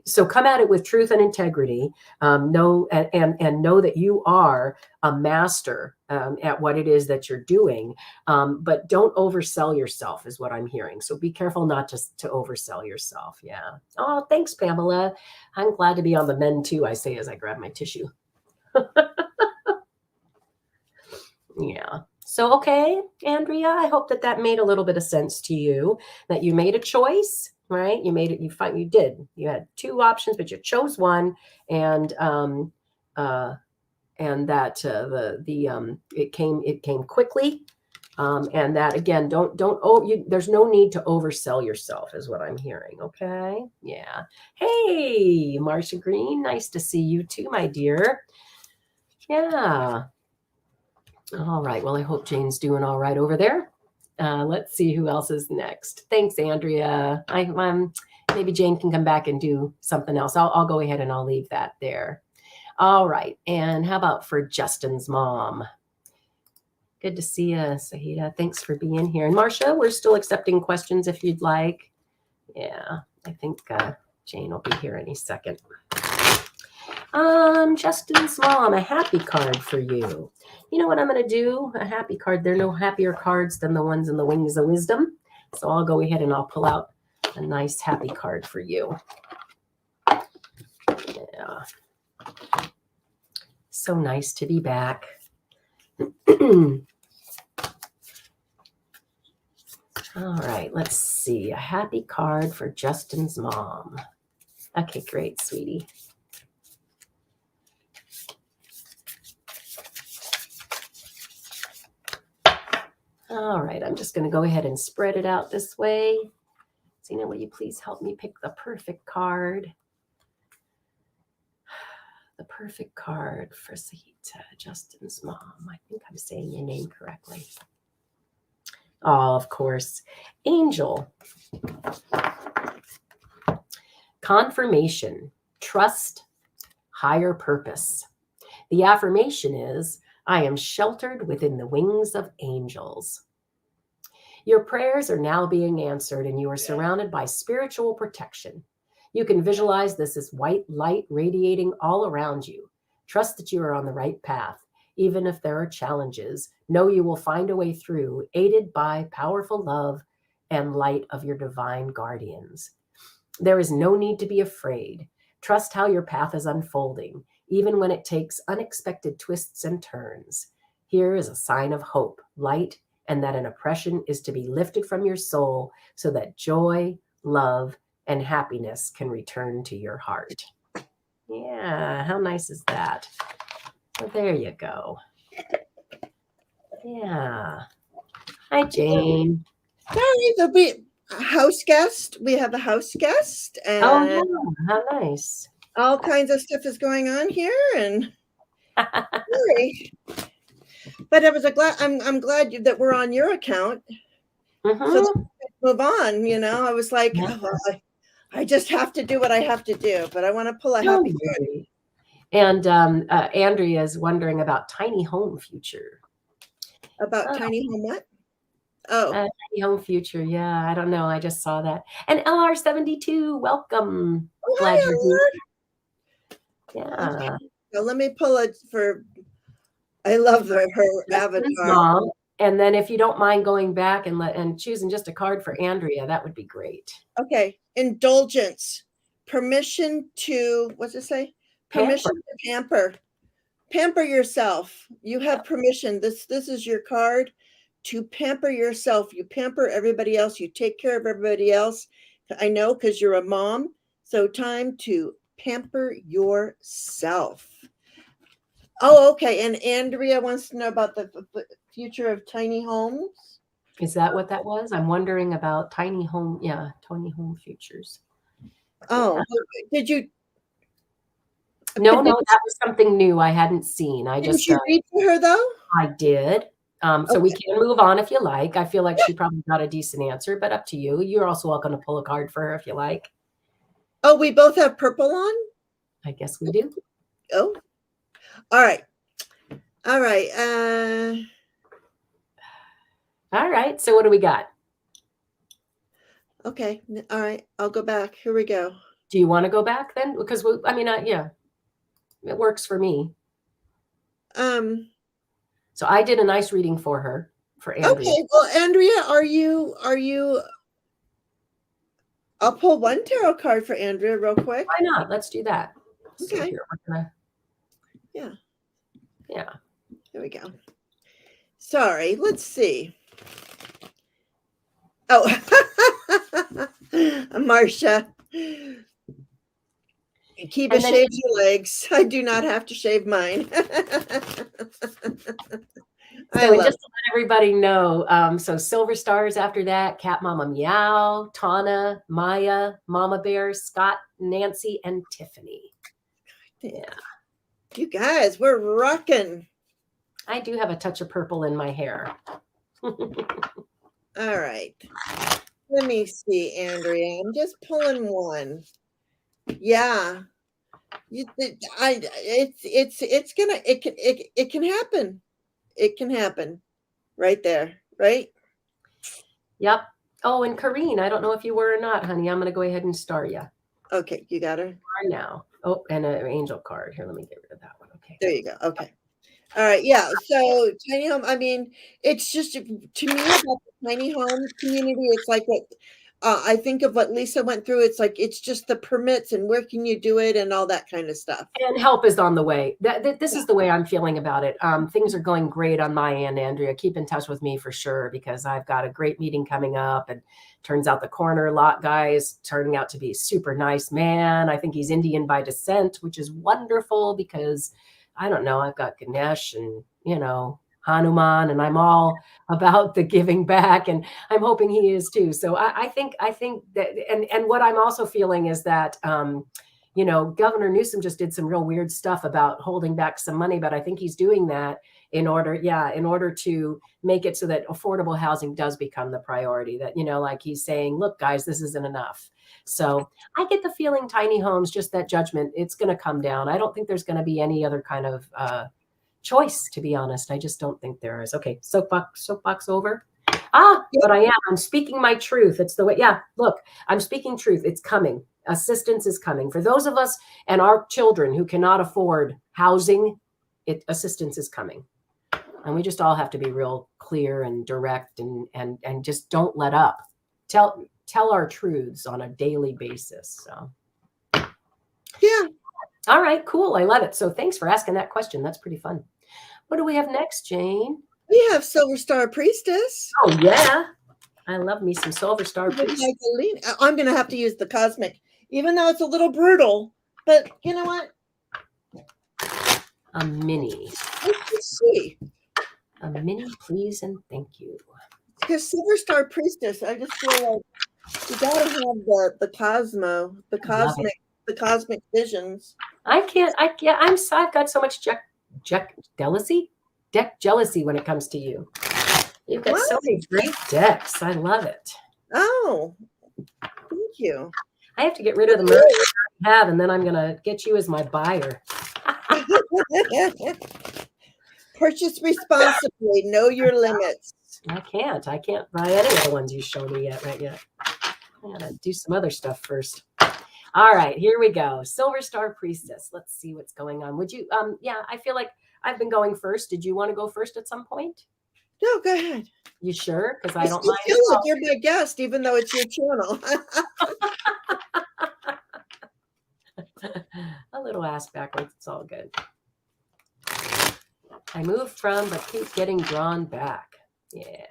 so come at it with truth and integrity. Know that you are a master at what it is that you're doing. But don't oversell yourself, is what I'm hearing. So be careful not to oversell yourself. Yeah. Oh, thanks, Pamela. I'm glad to be on the mend too, I say as I grab my tissue. Yeah. So, okay, Andrea, I hope that made a little bit of sense to you, that you made a choice, right? You made it, you did. You had two options, but you chose one, and that it came quickly. And that, again, there's no need to oversell yourself, is what I'm hearing. Okay. Yeah. Hey, Marcia Green. Nice to see you too, my dear. Yeah. All right. Well, I hope Jane's doing all right over there. Let's see who else is next. Thanks, Andrea. Maybe Jane can come back and do something else. I'll go ahead and I'll leave that there. All right. And how about for Justin's mom? Good to see you, Sahida. Thanks for being here. And Marcia, we're still accepting questions if you'd like. Yeah, I think Jane will be here any second. Justin's mom, a happy card for you. You know what I'm going to do? A happy card. There are no happier cards than the ones in the Wings of Wisdom. So I'll go ahead and I'll pull out a nice happy card for you. Yeah. So nice to be back. All right, let's see. A happy card for Justin's mom. Okay, great, sweetie. All right, I'm just going to go ahead and spread it out this way. Zena, will you please help me pick the perfect card? The perfect card for Sahita, Justin's mom. I think I'm saying your name correctly. Oh, of course. Angel. Confirmation, trust, higher purpose. The affirmation is, I am sheltered within the wings of angels. Your prayers are now being answered and you are surrounded by spiritual protection. You can visualize this as white light radiating all around you. Trust that you are on the right path. Even if there are challenges, know you will find a way through, aided by powerful love and light of your divine guardians. There is no need to be afraid. Trust how your path is unfolding, even when it takes unexpected twists and turns. Here is a sign of hope, light, and that an oppression is to be lifted from your soul so that joy, love, and happiness can return to your heart. Yeah, how nice is that? Well, there you go. Yeah. Hi, Jane. Sorry, there'll be a house guest. We have a house guest, Oh, and yeah, how nice. all kinds of stuff is going on here. And sorry, but I'm glad that we're on your account, so that we can move on. You know, I was like, Yeah. oh, well, I just have to do what I have to do, but I want to pull a Don't happy card. worry. And Andrea is wondering about tiny home future. About tiny home what? Oh, Tiny home future. Yeah, I don't know. I just saw that. And LR72, welcome. oh Glad hi, you're here. Allard. Yeah. Okay. So let me pull it for. I love her Justin's avatar. mom. And then if you don't mind going back and choosing just a card for Andrea, that would be great. Okay. Indulgence. Permission to, what's it say? Permission to pamper. Pamper yourself. You have permission. This is your card to pamper yourself. You pamper everybody else. You take care of everybody else. I know, because you're a mom. So time to pamper yourself. Oh, okay. And Andrea wants to know about the future of tiny homes. Is that what that was? I'm wondering about tiny home. Yeah, tiny home futures. Oh, Yeah. did you? No, that was something new I hadn't seen. Didn't you read to her though? I did. So we can move on if you like. I feel like she probably got a decent answer, but up to you. You're also welcome to pull a card for her if you like. Oh, we both have purple on? I guess we do. Oh, all right. All right. All right. So what do we got? Okay. All right. I'll go back. Here we go. Do you want to go back then? Because yeah, it works for me. So I did a nice reading for her, for Andrea. Okay. Well, Andrea, are you? I'll pull one tarot card for Andrea real quick. Why not? Let's do that. Okay. So here, we're gonna. Yeah. Yeah. There we go. Sorry. Let's see. Oh, Marcia. Kiva shaves your legs. I do not have to shave mine. So just to let everybody know, so Silver Stars after that, Cat Mama Meow, Tana, Maya, Mama Bear, Scott, Nancy, and Tiffany. Yeah. You guys, we're rocking. I do have a touch of purple in my hair. All right. Let me see, Andrea. I'm just pulling one. Yeah. It can happen. It can happen. Right there, right? Yep. Oh, and Kareen, I don't know if you were or not, honey. I'm going to go ahead and star you. Okay, you got her. Right now. Oh, and an angel card. Here, let me get rid of that one. Okay. There you go. Okay. All right. Yeah. So tiny home, I mean, it's just, to me, about the tiny home community, it's like what I think of what Lisa went through. It's like, it's just the permits and where can you do it and all that kind of stuff. And help is on the way. This is the way I'm feeling about it. Things are going great on my end, Andrea. Keep in touch with me for sure, because I've got a great meeting coming up, and turns out the corner lot guy is turning out to be a super nice man. I think he's Indian by descent, which is wonderful because I don't know, I've got Ganesh and, Hanuman, and I'm all about the giving back, and I'm hoping he is too. So I think that, and what I'm also feeling is that, Governor Newsom just did some real weird stuff about holding back some money, but I think he's doing that in order to make it so that affordable housing does become the priority. That, like he's saying, look, guys, this isn't enough. So I get the feeling tiny homes, just that judgment, it's going to come down. I don't think there's going to be any other kind of choice, to be honest. I just don't think there is. Okay, soapbox over. But I'm speaking my truth. It's the way. Yeah, look, I'm speaking truth. It's coming. Assistance is coming for those of us and our children who cannot afford housing. Assistance is coming, and we just all have to be real clear and direct, and just don't let up. Tell our truths on a daily basis. So, yeah. All right, cool. I love it. So thanks for asking that question. That's pretty fun. What do we have next, Jane? We have Silver Star Priestess. Oh yeah, I love me some Silver Star Priestess. I'm going to have to use the cosmic, even though it's a little brutal. But you know what? A mini. Let's see. A mini, please, and thank you. Because Silver Star Priestess, I just feel like you gotta have the cosmic visions. I've got so much deck jealousy when it comes to you. You've got so many great decks. I love it. Oh, thank you. I have to get rid of the merch I have, and then I'm gonna get you as my buyer. Purchase responsibly. Know your limits. I can't buy any of the ones you show me yet. I gotta do some other stuff first. All right, here we go. Silver Star Priestess. Let's see what's going on. Would you? I feel like I've been going first. Did you want to go first at some point? No, go ahead. You sure? Because I don't mind. Feel like you're my guest, even though it's your channel. A little ass backwards. It's all good. I moved from, but keep getting drawn back. Yeah.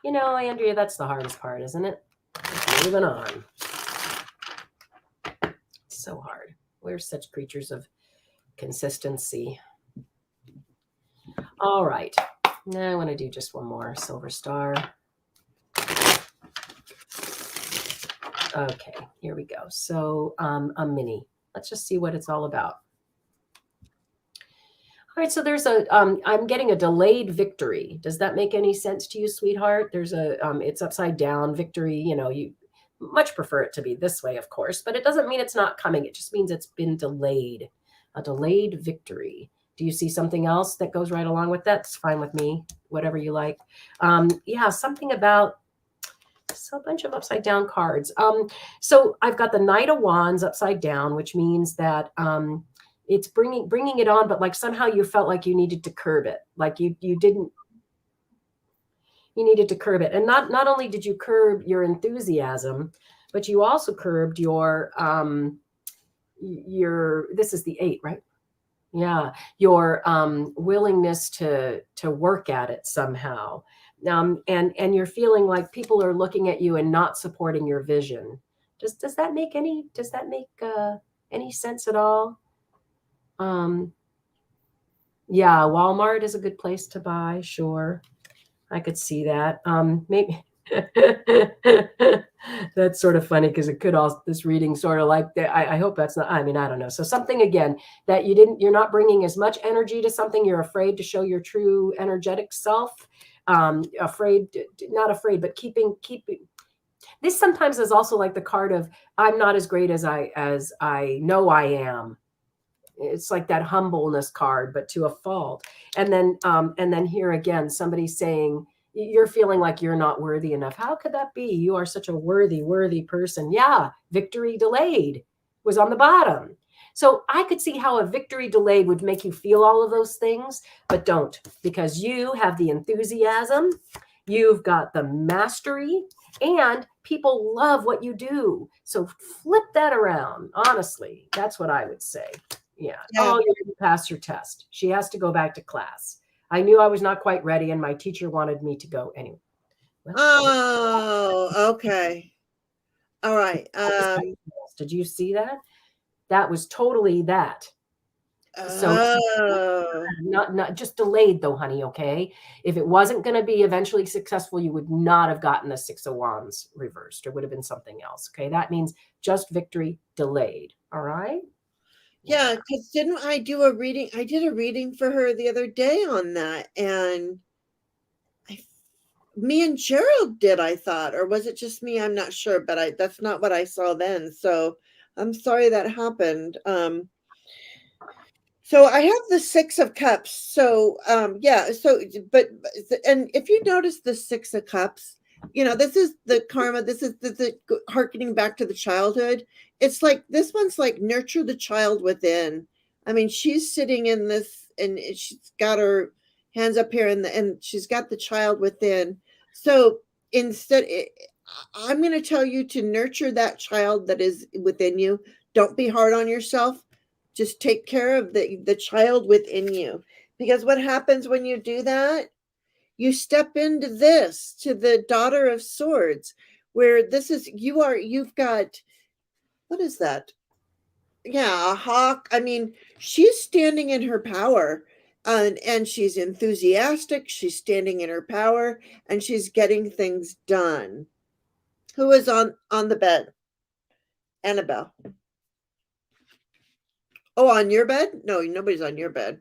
Andrea, that's the hardest part, isn't it? Just moving on. It's so hard. We're such creatures of consistency. All right. Now I want to do just one more Silver Star. Okay, here we go. So a mini. Let's just see what it's all about. All right, so there's I'm getting a delayed victory. Does that make any sense to you, sweetheart? There's it's upside down victory. You much prefer it to be this way, of course, but it doesn't mean it's not coming. It just means it's been delayed. A delayed victory. Do you see something else that goes right along with that? It's fine with me, whatever you like. Something about a bunch of upside down cards. So I've got the Knight of Wands upside down, which means that it's bringing it on, but like somehow you felt like you needed to curb it. Like you needed to curb it. And not only did you curb your enthusiasm, but you also curbed your this is the 8, right? Yeah. Your willingness to work at it somehow. And you're feeling like people are looking at you and not supporting your vision. Does that make any sense at all? Yeah, Walmart is a good place to buy. Sure. I could see that. Maybe that's sort of funny because it could also, this reading sort of like that. I hope that's not, I don't know. So something again that you're not bringing as much energy to something. You're afraid to show your true energetic self. Not afraid, but keeping. This sometimes is also like the card of I'm not as great as I know I am. It's like that humbleness card, but to a fault. And then here again, somebody saying you're feeling like you're not worthy enough. How could that be? You are such a worthy person. Yeah, victory delayed was on the bottom. So I could see how a victory delayed would make you feel all of those things, but don't, because you have the enthusiasm, you've got the mastery, and people love what you do. So flip that around. Honestly, that's what I would say. Yeah. Oh, you didn't pass your test. She has to go back to class. I knew I was not quite ready, and my teacher wanted me to go anyway. Well, okay. All right. Did you see that? That was totally that. So Oh. not just delayed though, honey, okay? If it wasn't going to be eventually successful, you would not have gotten the 6 of Wands reversed. It would have been something else, okay? That means just victory delayed, all right? Yeah, because didn't I do a reading? I did a reading for her the other day on that, and I, me and Gerald did, I thought, or was it just me? I'm not sure, but that's not what I saw then. So I'm sorry that happened. So I have the 6 of Cups. So yeah, so and if you notice the 6 of Cups, this is the karma, this is the harkening back to the childhood. It's like this one's like nurture the child within. I mean, she's sitting in this and she's got her hands up here and she's got the child within. So instead I'm going to tell you to nurture that child that is within you. Don't be hard on yourself, just take care of the child within you, because what happens when you do that, you step into this, to the Daughter of Swords, where this is you've got, what is that? Yeah, a hawk. I mean, she's standing in her power, and she's enthusiastic, she's standing in her power, and she's getting things done. Who is on the bed? Annabelle. Oh, on your bed? No, nobody's on your bed.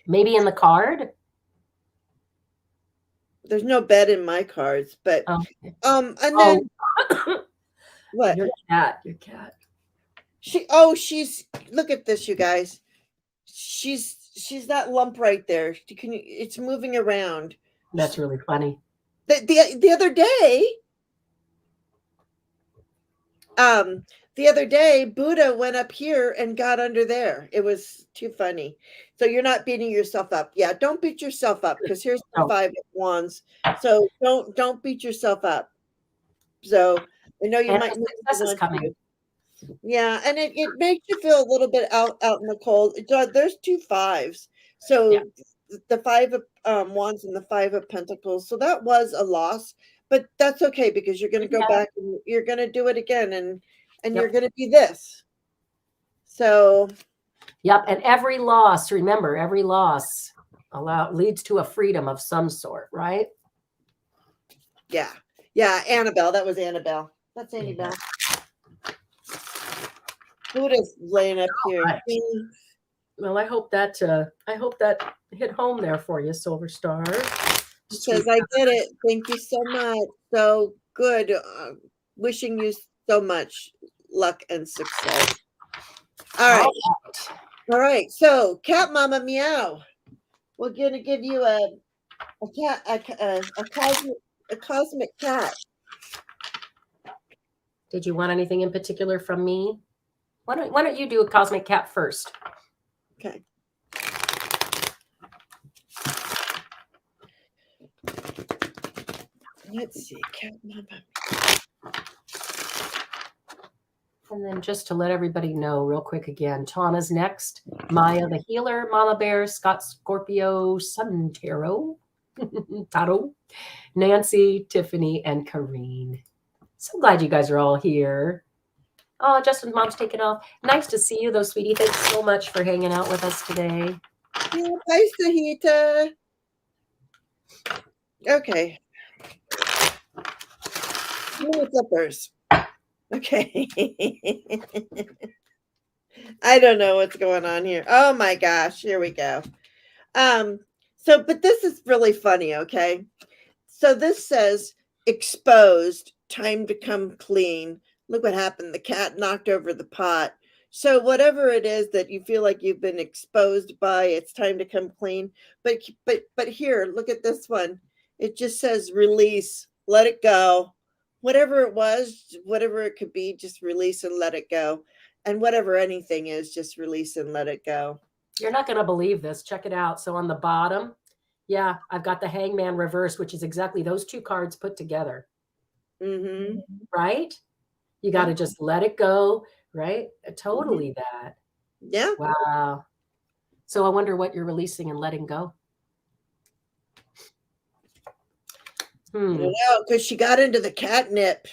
Maybe in the card? There's no bed in my cards, but Okay. and Oh, then what? your cat. She's, look at this, you guys. She's that lump right there. It's moving around. That's really funny. The other day, the other day, Buddha went up here and got under there. It was too funny. So you're not beating yourself up. Yeah, don't beat yourself up, because here's the Oh, 5 of Wands. So don't beat yourself up. So I know you and might the not success is want coming. to. Yeah, and it makes you feel a little bit out in the cold. There's 2 5s. Yeah. So the 5 of Wands and the 5 of Pentacles. So that was a loss, but that's okay, because you're going to go Yeah. back and you're going to do it again, and you're Yep. going to be this. So Yep. And every loss, remember, every loss leads to a freedom of some sort, right? yeah, Annabelle. That was Annabelle. That's Annabelle. Buddha's laying up here. Right. Well, I hope that hit home there for you, Silver Star. He says, I get it. Thank you so much. So good. Wishing you so much luck and success. All right. All right. So, Cat Mama Meow. We're going to give you a cosmic cat. Did you want anything in particular from me? Why don't you do a cosmic cat first? Okay. Let's see, Cat Mama. And then just to let everybody know real quick again, Tana's next. Maya the healer, Mama Bear, Scott Scorpio, Sun Tarot, Taro, Nancy, Tiffany, and Kareen. So glad you guys are all here. Oh, Justin's mom's taking off. Nice to see you, though, sweetie. Thanks so much for hanging out with us today. Yeah, bye, Sahita. Okay. Flippers. Okay. I don't know what's going on here. Oh my gosh, here we go. But this is really funny, okay? So this says exposed, time to come clean. Look what happened. The cat knocked over the pot. So whatever it is that you feel like you've been exposed by, it's time to come clean. But here, look at this one. It just says release, let it go. Whatever it was, whatever it could be, just release and let it go. And whatever anything is, just release and let it go. You're not going to believe this. Check it out. So on the bottom, yeah, I've got the Hangman reverse, which is exactly those 2 cards put together. Mm-hmm. Right? You got to just let it go, right? Totally that. Yeah. Wow. So I wonder what you're releasing and letting go. I don't know, because she got into the catnip.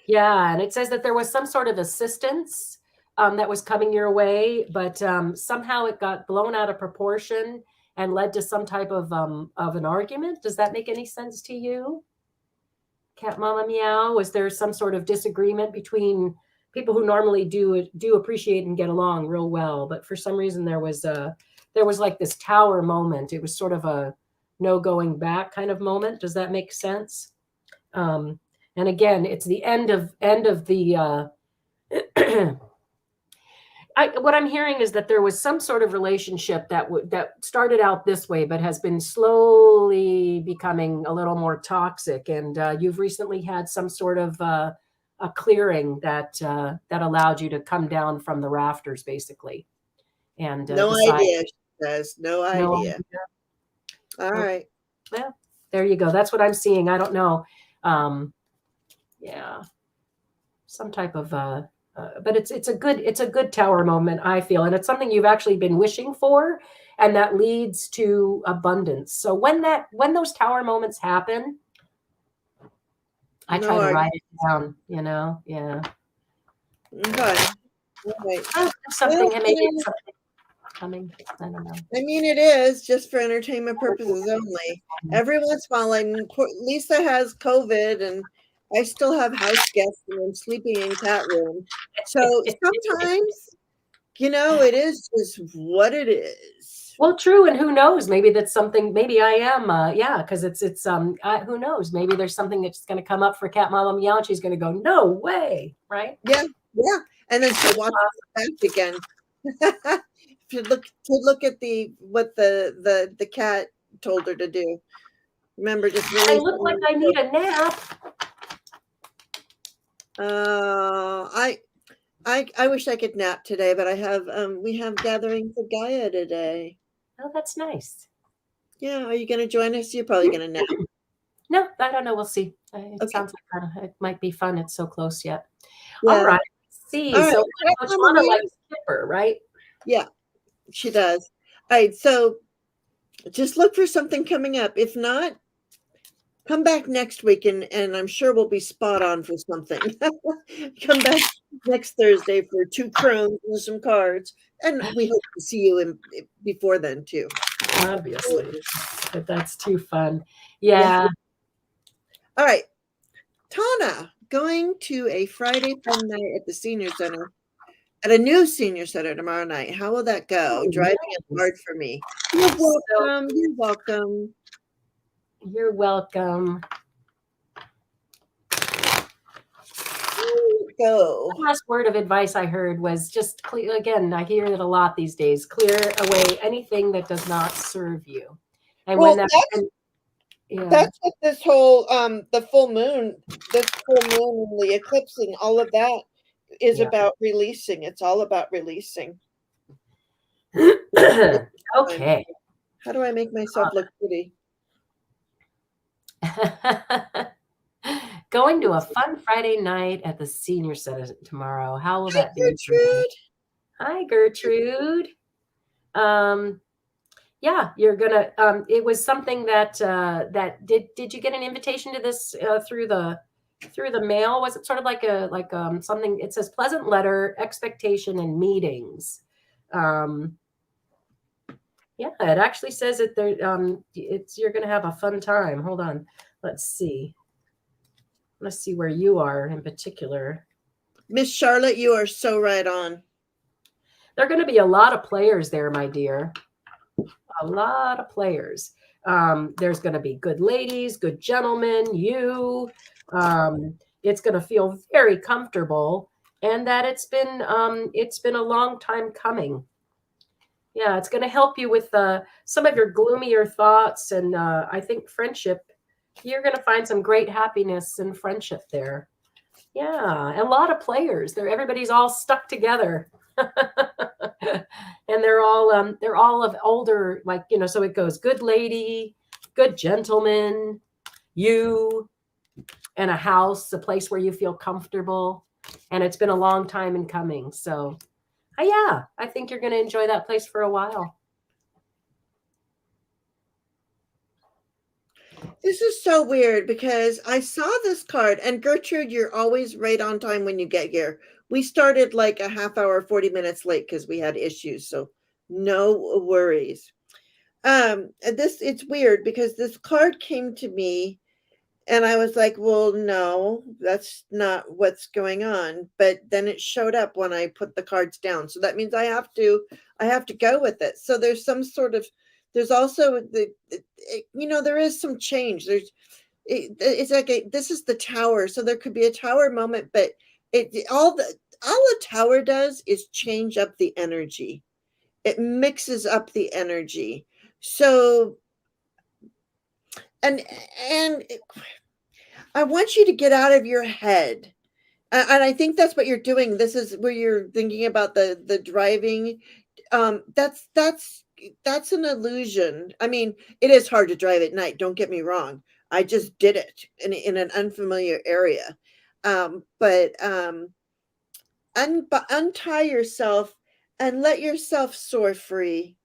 Yeah, and it says that there was some sort of assistance that was coming your way, but somehow it got blown out of proportion and led to some type of an argument. Does that make any sense to you? Cat Mama Meow, was there some sort of disagreement between people who normally do appreciate and get along real well, but for some reason there was like this tower moment. It was sort of a no going back kind of moment. Does that make sense? And again, it's the end of the what I'm hearing is that there was some sort of relationship that started out this way, but has been slowly becoming a little more toxic. And you've recently had some sort of a clearing that allowed you to come down from the rafters, basically, and No decide. idea, she says. No No idea. idea. All right. Well, there you go. That's what I'm seeing. I don't know. Yeah, some type of but it's a good tower moment, I feel, and it's something you've actually been wishing for, and that leads to abundance. So when those tower moments happen, I No try to argument. write it down. Yeah. Okay. All right. Something Well, maybe it's something coming. I don't know. I mean, it is just for entertainment purposes only. Every once in a while, Lisa has COVID, and I still have house guests, and I'm sleeping in cat room. So sometimes, it is just what it is. Well, true, and who knows? Maybe that's something. Maybe I am, because it's who knows? Maybe there's something that's going to come up for Cat Mama Meow, and she's going to go, "No way!" Right? Yeah, and then she'll watch it back again. to look at what the cat told her to do. Remember, just I look like I need a nap. I wish I could nap today, but we have gatherings of Gaia today. Oh, that's nice. Yeah, are you going to join us? You're probably going to nap. No, I don't know. We'll see. It Okay. sounds like it might be fun. It's so close yet. Yeah. All right. Let's see. All right. So Coach Lana likes Skipper, right? Yeah, she does. All right. So just look for something coming up. If not, come back next week, and I'm sure we'll be spot on for something. Come back next Thursday for 2 Crones and some cards, and we hope to see you before then too. Obviously, but that's too fun. Yeah. All right, Tana, going to a Friday fun night at the senior center, at a new senior center tomorrow night. How will that go? Driving is hard for me. You're welcome. You're welcome. You're welcome. Go. The last word of advice I heard was just clear. Again, I hear it a lot these days. Clear away anything that does not serve you. And Well, when that's what this whole the full moon and the eclipse and all of that is about releasing. It's all about releasing. Okay. How do I make myself look pretty? Going to a fun Friday night at the senior center tomorrow. How will that be? Gertrude. Hi, Gertrude. Yeah, you're gonna. It was something that did you get an invitation to this through the mail? Was it sort of like something? It says pleasant letter, expectation, and meetings. Yeah, it actually says that there. You're gonna have a fun time. Hold on, let's see. Let's see where you are in particular. Miss Charlotte, you are so right on. There are going to be a lot of players there, my dear. A lot of players. There's going to be good ladies, good gentlemen, you. It's going to feel very comfortable, and that it's been a long time coming. Yeah, it's going to help you with some of your gloomier thoughts, and I think friendship. You're going to find some great happiness and friendship there. Yeah, a lot of players. Everybody's all stuck together. And they're all of older, so it goes good lady, good gentleman, you, and a house, a place where you feel comfortable. And it's been a long time in coming. So yeah, I think you're going to enjoy that place for a while. This is so weird because I saw this card, and Gertrude, you're always right on time when you get here. We started like a half hour, 40 minutes late because we had issues, so no worries. This it's weird because this card came to me and I was like, well, no, that's not what's going on. But then it showed up when I put the cards down. So that means I have to go with it. So there's some sort of, there's also there is some change. It's like this is the tower. So there could be a tower moment, but all a tower does is change up the energy. It mixes up the energy. So, and I want you to get out of your head. And I think that's what you're doing. This is where you're thinking about the driving. That's an illusion. I mean, it is hard to drive at night. Don't get me wrong. I just did it in an unfamiliar area. But untie yourself and let yourself soar free.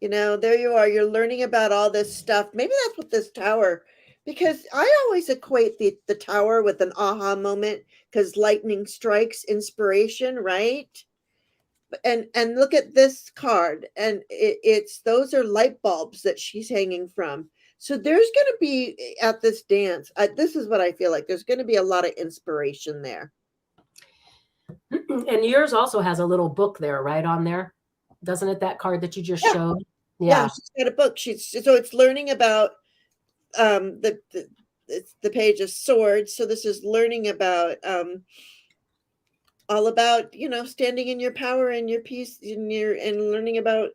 There you are. You're learning about all this stuff. Maybe that's what this tower, because I always equate the tower with an aha moment because lightning strikes inspiration, right? And look at this card, and it's those are light bulbs that she's hanging from. So there's going to be at this dance. This is what I feel like. There's going to be a lot of inspiration there. And yours also has a little book there, right on there, doesn't it? That card that you just showed. Yeah, she's got a book. So it's learning about it's the page of swords. So this is learning about all about standing in your power and your peace and learning about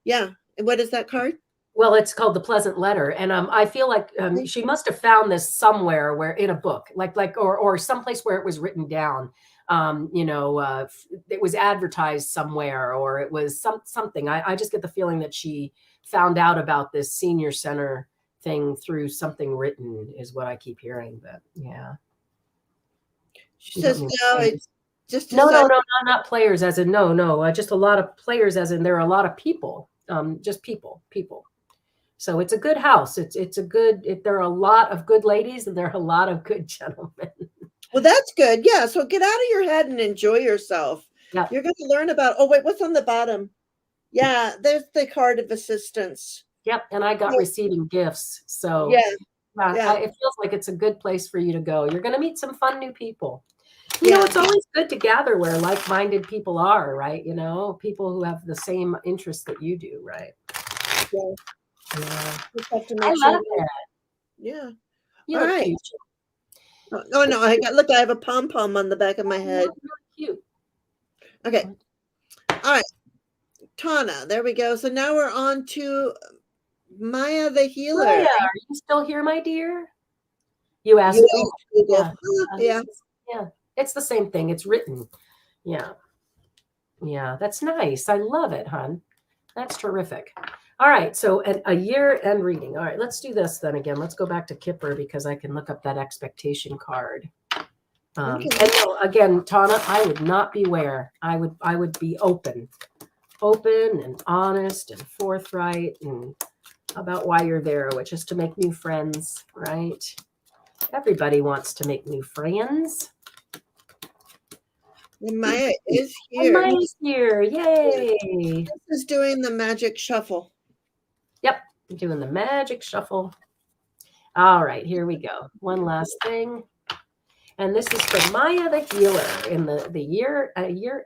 And what is that card? Well, it's called The Pleasant Letter, and I feel like she must have found this somewhere where in a book, or someplace where it was written down. It was advertised somewhere, or it was something. I just get the feeling that she found out about this senior center thing through something written, is what I keep hearing. But yeah, she says no. It's just no, not players as in no, just a lot of players as in there are a lot of people, just people. So it's a good house. It's a good. There are a lot of good ladies and there are a lot of good gentlemen. Well, that's good. Yeah. So get out of your head and enjoy yourself. Yeah. You're going to learn about. Oh wait, what's on the bottom? Yeah, there's the card of assistance. Yep, and I got receiving gifts. So yeah. It feels like it's a good place for you to go. You're going to meet some fun new people. It's always good to gather where like-minded people are, right? People who have the same interests that you do, right? Yeah. I love that. Yeah. All right. Oh no! I have a pom pom on the back of my head. Really cute. Okay. All right, Tana. There we go. So now we're on to Maya the healer. Maya, are you still here, my dear? You asked. Yeah. Yeah. It's the same thing. It's written. Yeah. Yeah. That's nice. I love it, hon. That's terrific. All right. So a year end reading. All right. Let's do this then again. Let's go back to Kipper because I can look up that expectation card. And no, again, Tana, I would not beware. I would be open and honest and forthright and about why you're there, which is to make new friends, right? Everybody wants to make new friends. And Maya is here. Maya's here. Yay. This is doing the magic shuffle. Yep. I'm doing the magic shuffle. All right. Here we go. One last thing. And this is for Maya the healer in the year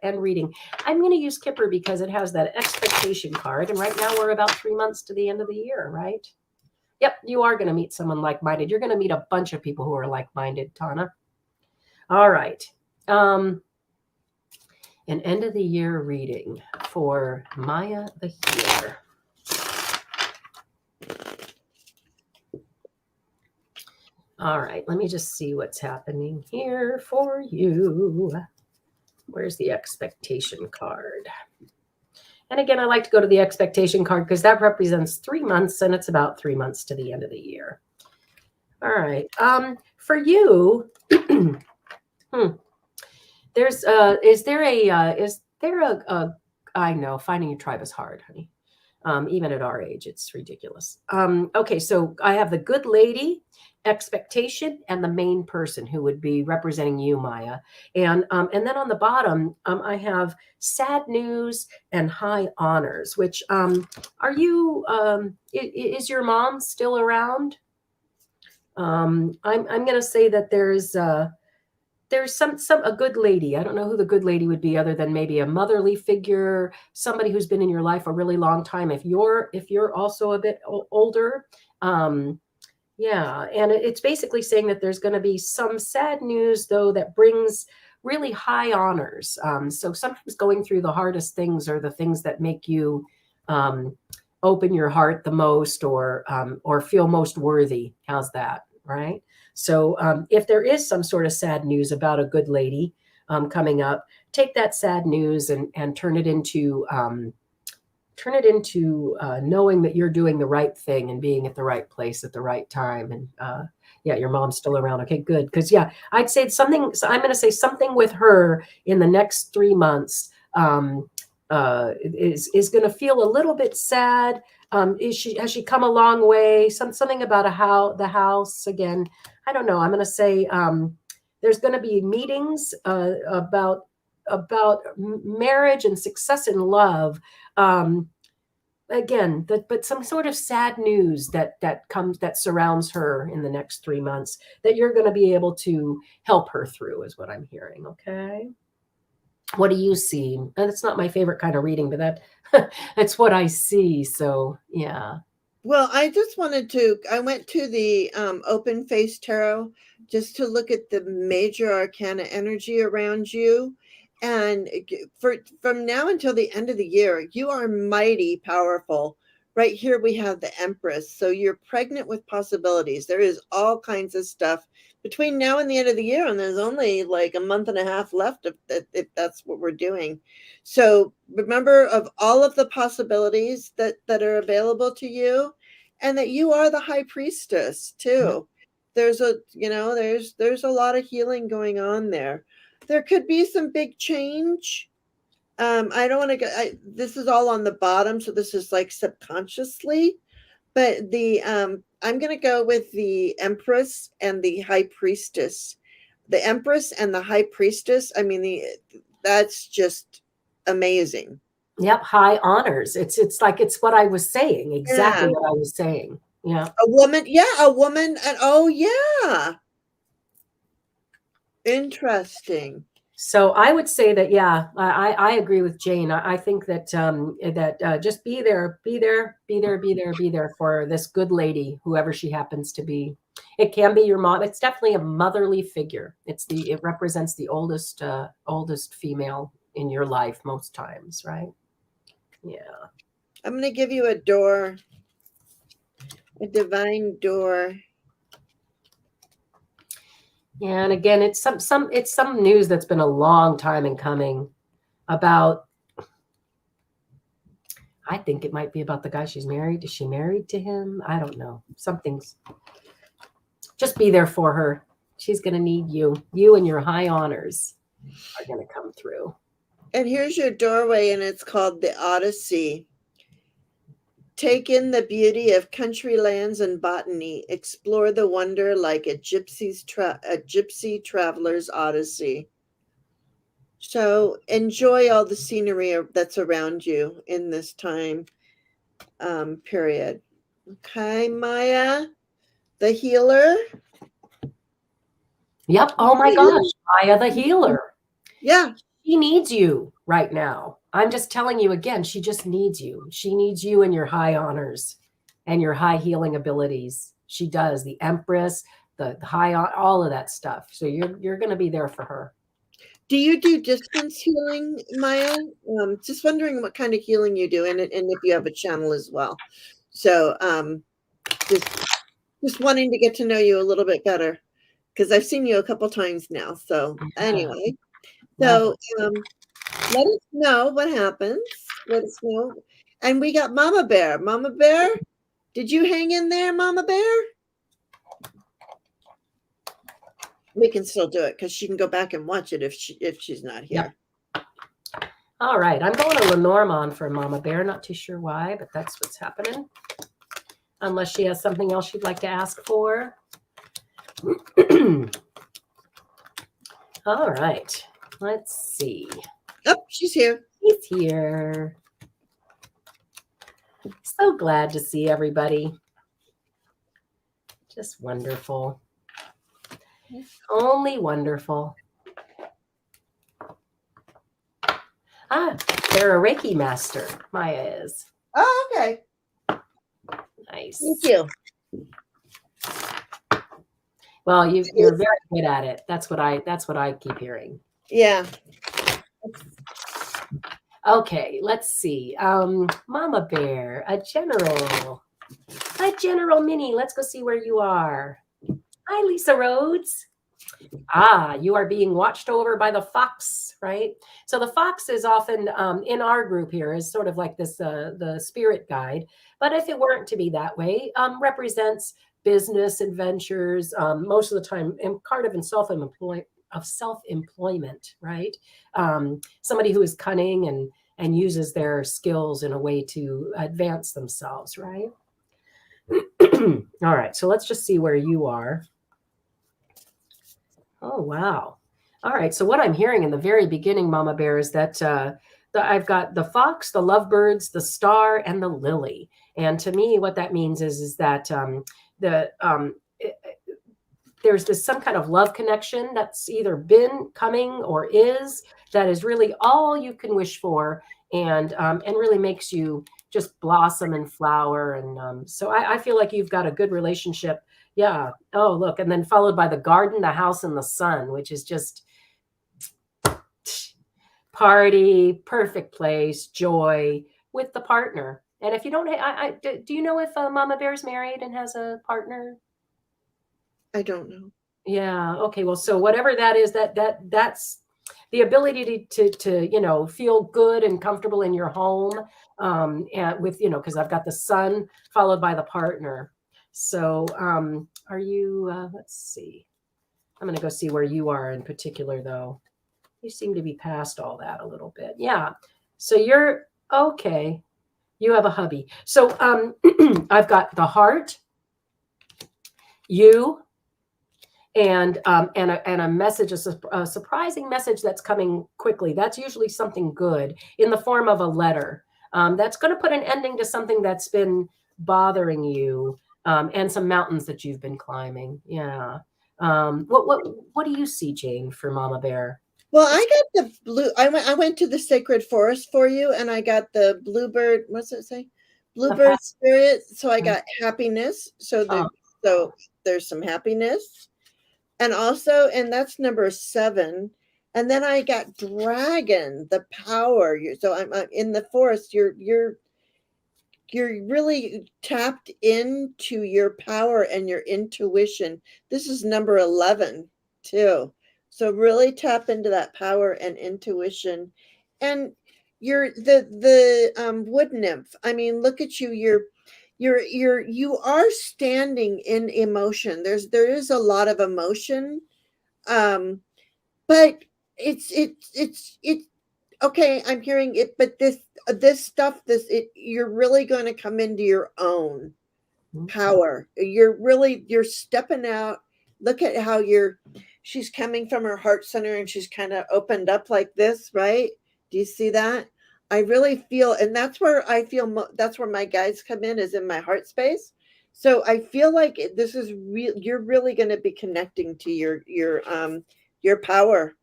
end reading. I'm going to use Kipper because it has that expectation card. And right now we're about 3 months to the end of the year, right? Yep. You are going to meet someone like-minded. You're going to meet a bunch of people who are like-minded, Tana. All right. An end of the year reading for Maya the healer. All right, let me just see what's happening here for you. Where's the expectation card? And again, I like to go to the expectation card because that represents 3 months and it's about 3 months to the end of the year. All right, for you, is there a I know finding a tribe is hard, honey. Even at our age, it's ridiculous. Okay, so I have the good lady, expectation, and the main person who would be representing you, Maya. And then on the bottom, I have sad news and high honors. Which are you? Is your mom still around? I'm going to say that there's some a good lady. I don't know who the good lady would be other than maybe a motherly figure, somebody who's been in your life a really long time. If you're also a bit older, yeah, and it's basically saying that there's going to be some sad news though that brings really high honors. So sometimes going through the hardest things are the things that make you um, open your heart the most, or feel most worthy. How's that, right? So if there is some sort of sad news about a good lady coming up, take that sad news and turn it into knowing that you're doing the right thing and being at the right place at the right time. And yeah, your mom's still around. Okay, good. Because yeah, I'd say something. So I'm going to say something with her in the next 3 months is going to feel a little bit sad. Has she come a long way? Something about the house again. I don't know. I'm going to say there's going to be meetings about marriage and success in love. Again, but some sort of sad news that surrounds her in the next 3 months that you're going to be able to help her through is what I'm hearing. Okay. What do you see? And it's not my favorite kind of reading, but that's what I see. So yeah. Well, I went to the Open Face Tarot just to look at the major arcana energy around you. And from now until the end of the year, you are mighty powerful. Right here, we have the Empress. So you're pregnant with possibilities. There is all kinds of stuff between now and the end of the year. And there's only like a month and a half left if that's what we're doing. So remember of all of the possibilities that are available to you, and that you are the high priestess Yeah. too. There's a lot of healing going on there. There could be some big change. I don't want to get this is all on the bottom, so this is like subconsciously, but the I'm going to go with the Empress and the High Priestess. The Empress and the High Priestess, I mean, that's just amazing. Yep. High honors. It's like it's what I was saying. Yeah. Exactly what I was saying. Yeah. A woman, yeah, a woman, and oh yeah, interesting. So I would say that, yeah, I agree with Jane. I think that just be there, be there, be there, be there, be there for this good lady, whoever she happens to be. It can be your mom. It's definitely a motherly figure. It represents the oldest female in your life most times, right? Yeah. I'm going to give you a door, a divine door. Yeah, and again, it's some news that's been a long time in coming about. I think it might be about the guy she's married. Is she married to him? I don't know. Something's. Just be there for her. She's going to need you. You and your high honors are going to come through. And here's your doorway, and it's called the Odyssey. Take in the beauty of country lands and botany. Explore the wonder like a gypsy traveler's odyssey. So enjoy all the scenery that's around you in this time period. Okay, Maya, the healer. Yep. Oh my gosh. Maya the healer. Yeah. She needs you right now. I'm just telling you again, she just needs you. She needs you and your high honors and your high healing abilities. She does. The Empress, the high, all of that stuff. So you're going to be there for her. Do you do distance healing, Maya? Just wondering what kind of healing you do, and if you have a channel as well. So just wanting to get to know you a little bit better, because I've seen you a couple times now. So anyway, so let us know what happens. Let us know. And we got Mama Bear. Mama Bear, did you hang in there, Mama Bear? We can still do it because she can go back and watch it if she's not here. Yep. All right, I'm going to Lenormand for Mama Bear. Not too sure why, but that's what's happening. Unless she has something else she'd like to ask for. All right, let's see. Oh, she's here. He's here. So glad to see everybody. Just wonderful. Only wonderful. Ah, they're a Reiki master. Maya is. Oh, okay. Nice. Thank you. Well, you're very good at it. That's what I keep hearing. Yeah. Okay, let's see. Mama Bear, a general mini. Let's go see where you are. Hi, Lisa Rhodes. Ah, you are being watched over by the fox, right? So the fox is often in our group here is sort of like this the spirit guide. But if it weren't to be that way, represents business adventures. Most of the time, part of self-employment, right? Somebody who is cunning and uses their skills in a way to advance themselves, right? All right, so let's just see where you are. Oh, wow. All right. So what I'm hearing in the very beginning, Mama Bear, is that I've got the fox, the lovebirds, the star, and the lily. And to me, what that means is that there's this some kind of love connection that's either been coming or is that is really all you can wish for, and really makes you just blossom and flower. And so I feel like you've got a good relationship. Yeah. Oh, look. And then followed by the garden, the house, and the sun, which is just party, perfect place, joy with the partner. And if you don't, do you know if Mama Bear's married and has a partner? I don't know. Yeah. Okay. Well, so whatever that is, that's the ability to feel good and comfortable in your home, and with because I've got the son followed by the partner. So are you? Let's see. I'm going to go see where you are in particular, though. You seem to be past all that a little bit. Yeah. So you're okay. You have a hubby. So I've got the heart, you, and a message, a surprising message that's coming quickly. That's usually something good in the form of a letter that's going to put an ending to something that's been bothering you, and some mountains that you've been climbing. Yeah. What do you see, Jane, for Mama Bear? Well, I got the blue. I went to the sacred forest for you, and I got the bluebird. What's it say? Bluebird spirit. So I got happiness. So there's some happiness, and also, and that's number 7. And then I got dragon, the power. So I'm in the forest. You're really tapped into your power and your intuition. This is number 11 too. So really tap into that power and intuition. And you're the wood nymph. I mean, look at you. You are standing in emotion. There is a lot of emotion. But it's okay, I'm hearing it, but this stuff, you're really going to come into your own power. You're stepping out. Look at how she's coming from her heart center, and she's kind of opened up like this, right? Do you see that? I really feel, and that's where I feel, that's where my guides come in, is in my heart space. So I feel like this is real. You're really going to be connecting to your power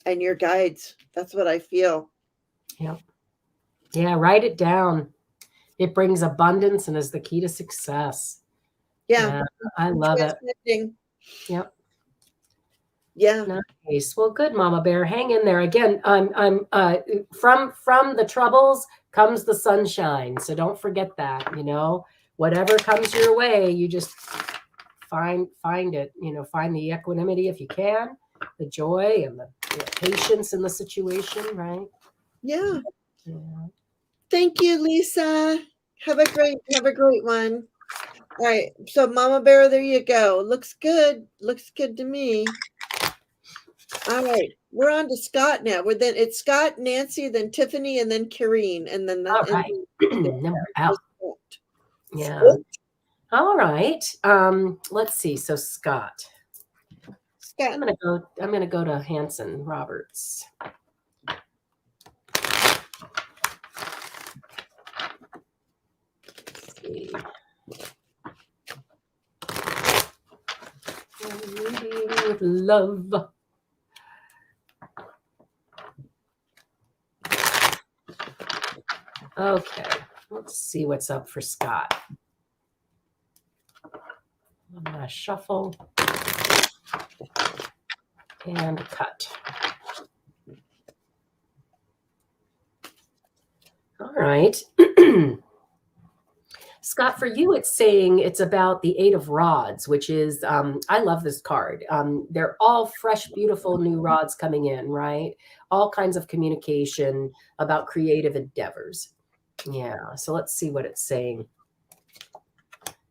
and your guides. That's what I feel. Yeah, write it down. It brings abundance and is the key to success. Yeah, I love it. Yep. Yeah. Nice. Well, good, Mama Bear. Hang in there. Again, I'm from the troubles comes the sunshine. So don't forget that. Whatever comes your way, you just find it. Find the equanimity if you can, the joy and the patience in the situation, right? Yeah. Thank you, Lisa. Have a great one. All right. So Mama Bear, there you go. Looks good to me. All right. We're on to Scott now. It's Scott, Nancy, then Tiffany, and then Kareen, and then All right. Number out. Scott. Yeah. All right. Let's see. So Scott. Scott. I'm gonna go to Hanson Roberts. Let's see. Reading with love. Okay, let's see what's up for Scott. I'm gonna shuffle and cut. All right. Scott, for you, it's saying it's about the Eight of Rods, which is, I love this card. They're all fresh, beautiful new rods coming in, right? All kinds of communication about creative endeavors. Yeah, so let's see what it's saying.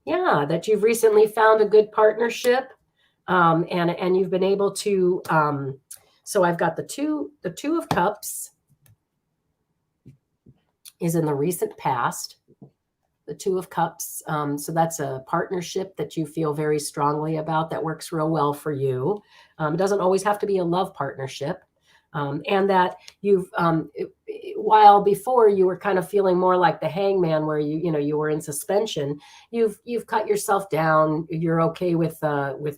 Yeah, that you've recently found a good partnership, and you've been able to. So I've got the two of Cups is in the recent past. The Two of Cups. So that's a partnership that you feel very strongly about that works real well for you. It doesn't always have to be a love partnership. And that you've, while before you were kind of feeling more like the hangman where you were in suspension, you've cut yourself down. You're okay with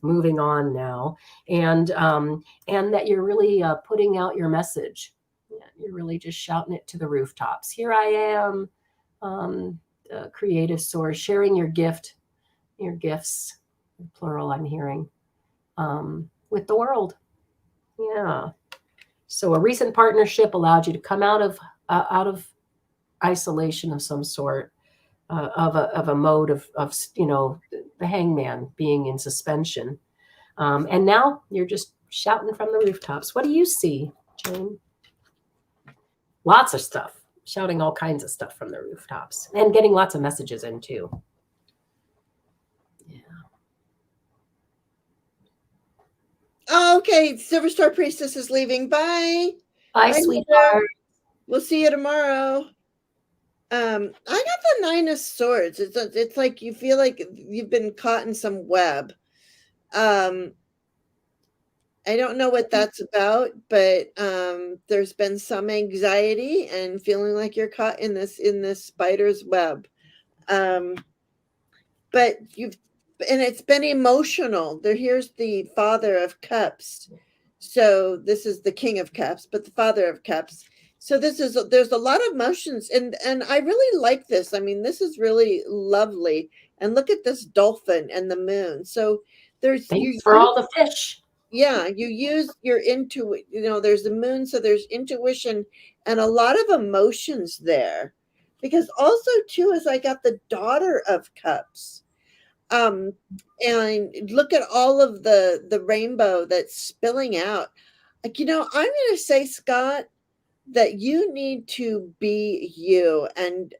moving on now. And that you're really putting out your message. Yeah, you're really just shouting it to the rooftops. Here I am. Creative source, sharing your gifts, plural, I'm hearing, with the world. Yeah. So a recent partnership allowed you to come out of isolation of some sort, of a mode of the hangman being in suspension, and now you're just shouting from the rooftops. What do you see, Jane? Lots of stuff. Shouting all kinds of stuff from the rooftops and getting lots of messages in too. Yeah. Okay, Silver Star Priestess is leaving. Bye. Bye, sweetheart. We'll see you tomorrow. I got the Nine of Swords. It's like you feel like you've been caught in some web. I don't know what that's about, but there's been some anxiety and feeling like you're caught in this spider's web. But it's been emotional. Here's the Father of Cups. So this is the King of Cups, but the Father of Cups. So there's a lot of emotions, and I really like this. I mean, this is really lovely. And look at this dolphin and the moon. So thanks for all the fish. Yeah, you use your intuition. There's the moon, so there's intuition and a lot of emotions there. Because also too is I got the Daughter of Cups. And look at all of the rainbow that's spilling out. I'm going to say, Scott, that you need to be you, and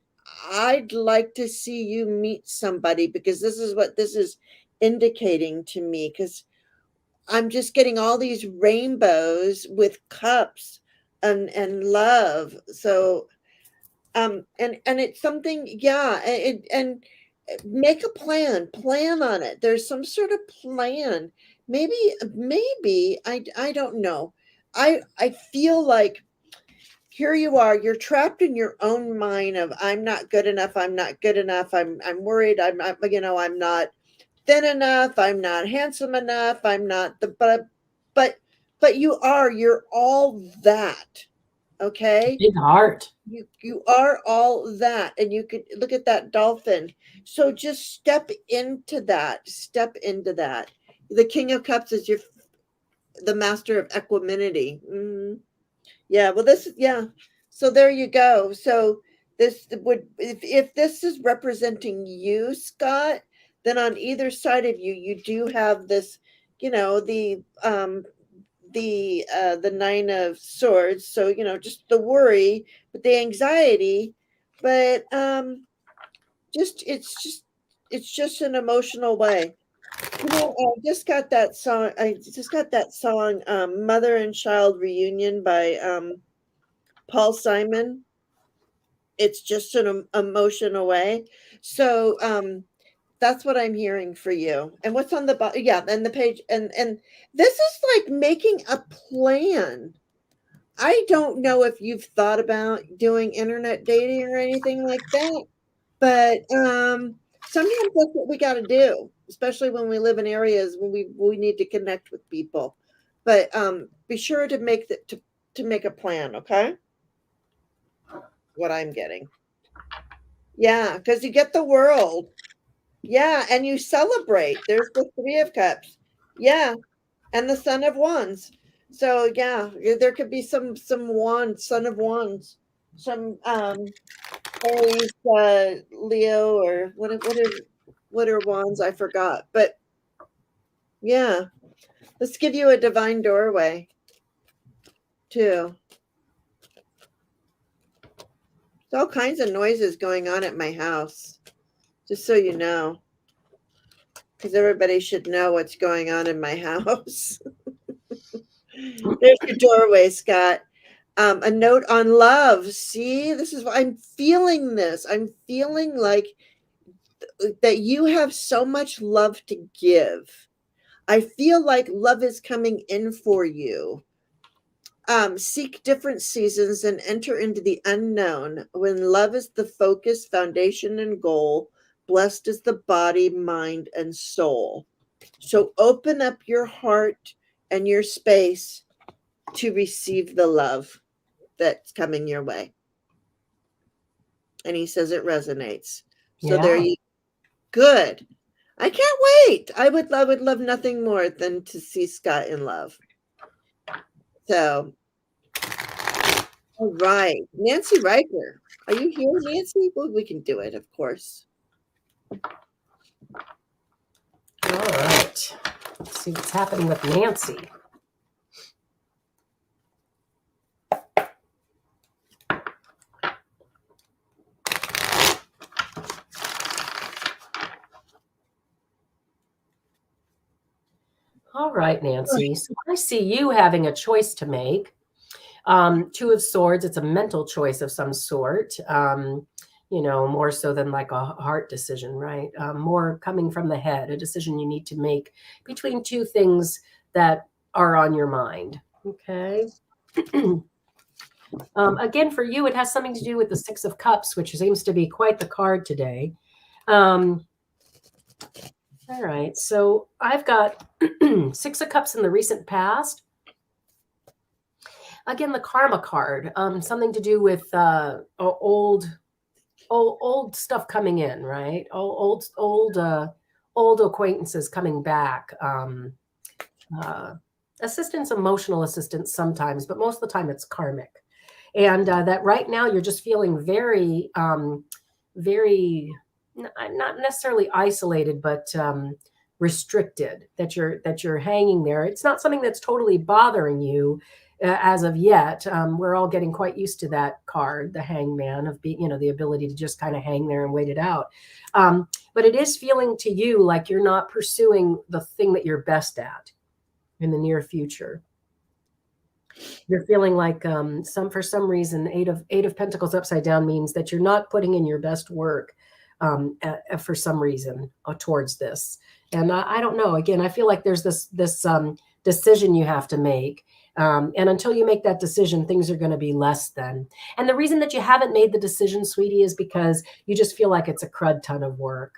I'd like to see you meet somebody, because this is what this is indicating to me, because I'm just getting all these rainbows with cups and love. So and it's something, yeah, and make a plan on it. There's some sort of plan. Maybe I don't know. I feel like here you are, you're trapped in your own mind of I'm not good enough, I'm worried, I'm not thin enough, I'm not handsome enough, I'm not but you're all that. Okay, big heart. You are all that, and you could look at that dolphin. So just step into that. The King of Cups is the master of equanimity. Yeah, well, so there you go. So this would, if this is representing you, Scott, then on either side of you do have this, the Nine of Swords. So, just the worry, but the anxiety, but it's just an emotional way. I just got that song. Mother and Child Reunion by Paul Simon. It's just an emotion away. So that's what I'm hearing for you. And what's on the bottom? Yeah, and the page, and this is like making a plan. I don't know if you've thought about doing internet dating or anything like that, but sometimes that's what we got to do, especially when we live in areas when we need to connect with people. But be sure to to make a plan, okay? What I'm getting. Yeah, because you get the world. Yeah, and you celebrate. There's the Three of Cups. Yeah, and the Son of Wands. So yeah, there could be some wands, Son of Wands, some Aries, Leo, or what are wands? I forgot. But yeah, let's give you a divine doorway too. There's all kinds of noises going on at my house, just so you know, because everybody should know what's going on in my house. There's your doorway, Scott. A note on love. See, this is I'm feeling this. I'm feeling like that you have so much love to give. I feel like love is coming in for you. Seek different seasons and enter into the unknown. When love is the focus, foundation, and goal, blessed is the body, mind, and soul. So open up your heart and your space to receive the love that's coming your way. And he says it resonates. So there Yeah. you good. I can't wait. I would love nothing more than to see Scott in love. So all right. Nancy Riker. Are you here, Nancy? Well, we can do it, of course. All right. Let's see what's happening with Nancy. All right, Nancy. So I see you having a choice to make. Two of Swords, it's a mental choice of some sort, more so than like a heart decision, right? More coming from the head, a decision you need to make between two things that are on your mind. Okay. Again, for you, it has something to do with the Six of Cups, which seems to be quite the card today. All right. So I've got Six of Cups in the recent past. Again, the karma card, something to do with old stuff coming in, right? Old acquaintances coming back. Assistance, emotional assistance sometimes, but most of the time it's karmic. And that right now you're just feeling very, very not necessarily isolated, but restricted. That you're hanging there. It's not something that's totally bothering you as of yet. We're all getting quite used to that card, the hangman, of being, the ability to just kind of hang there and wait it out. But it is feeling to you like you're not pursuing the thing that you're best at in the near future. You're feeling like for some reason, Eight of Pentacles upside down means that you're not putting in your best work for some reason towards this. And I don't know. Again, I feel like there's this decision you have to make. And until you make that decision, things are going to be less than. And the reason that you haven't made the decision, sweetie, is because you just feel like it's a crud ton of work.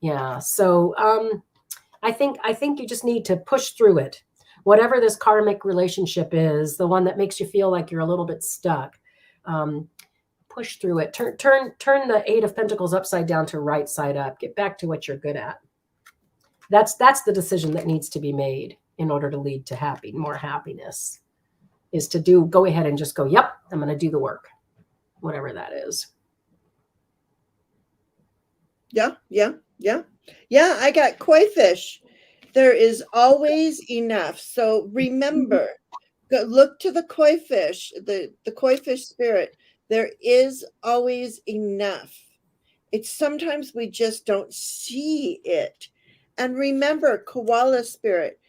Yeah. So I think you just need to push through it. Whatever this karmic relationship is, the one that makes you feel like you're a little bit stuck, push through it. Turn the Eight of Pentacles upside down to right side up. Get back to what you're good at. That's the decision that needs to be made in order to lead to more happiness. Is to go ahead and just go, yep, I'm going to do the work, whatever that is. Yeah. I got koi fish. There is always enough. So remember, look to the koi fish, the koi fish spirit. There is always enough. It's sometimes we just don't see it. And remember, koala spirit,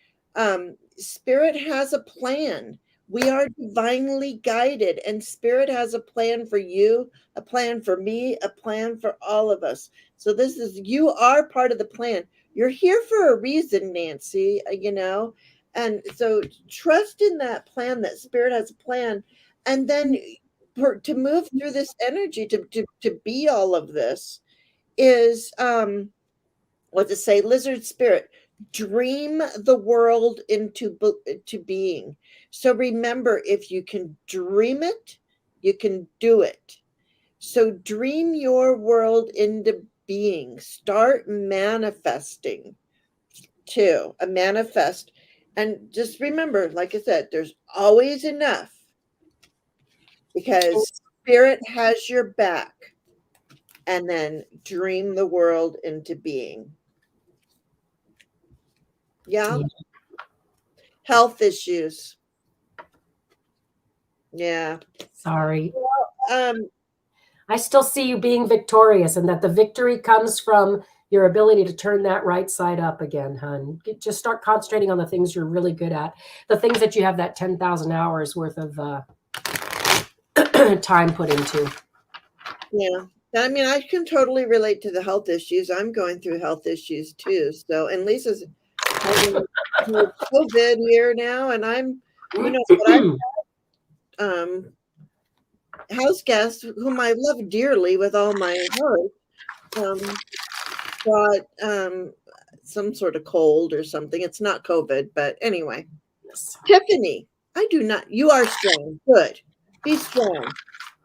spirit has a plan. We are divinely guided, and spirit has a plan for you, a plan for me, a plan for all of us. So this is, you are part of the plan. You're here for a reason, Nancy, and so trust in that plan, that spirit has a plan. And then to move through this energy, to be all of this is, what to say, lizard spirit, dream the world into to being. So remember, if you can dream it, you can do it. So dream your world into being. Start manifesting too. A manifest. And just remember, like I said, there's always enough, because spirit has your back. And then dream the world into being. Yeah. Health issues. Yeah. Sorry. Um, I still see you being victorious, and that the victory comes from your ability to turn that right side up again, hun. Just start concentrating on the things you're really good at, the things that you have that 10,000 hours worth of time put into. yeah. I mean, I can totally relate to the health issues. I'm going through health issues too. So, and Lisa's having COVID here now, and I'm, but I'm house guest whom I love dearly with all my heart, got some sort of cold or something. It's not COVID, but anyway. Yes. Tiffany, I do not. You are strong. Good. Be strong.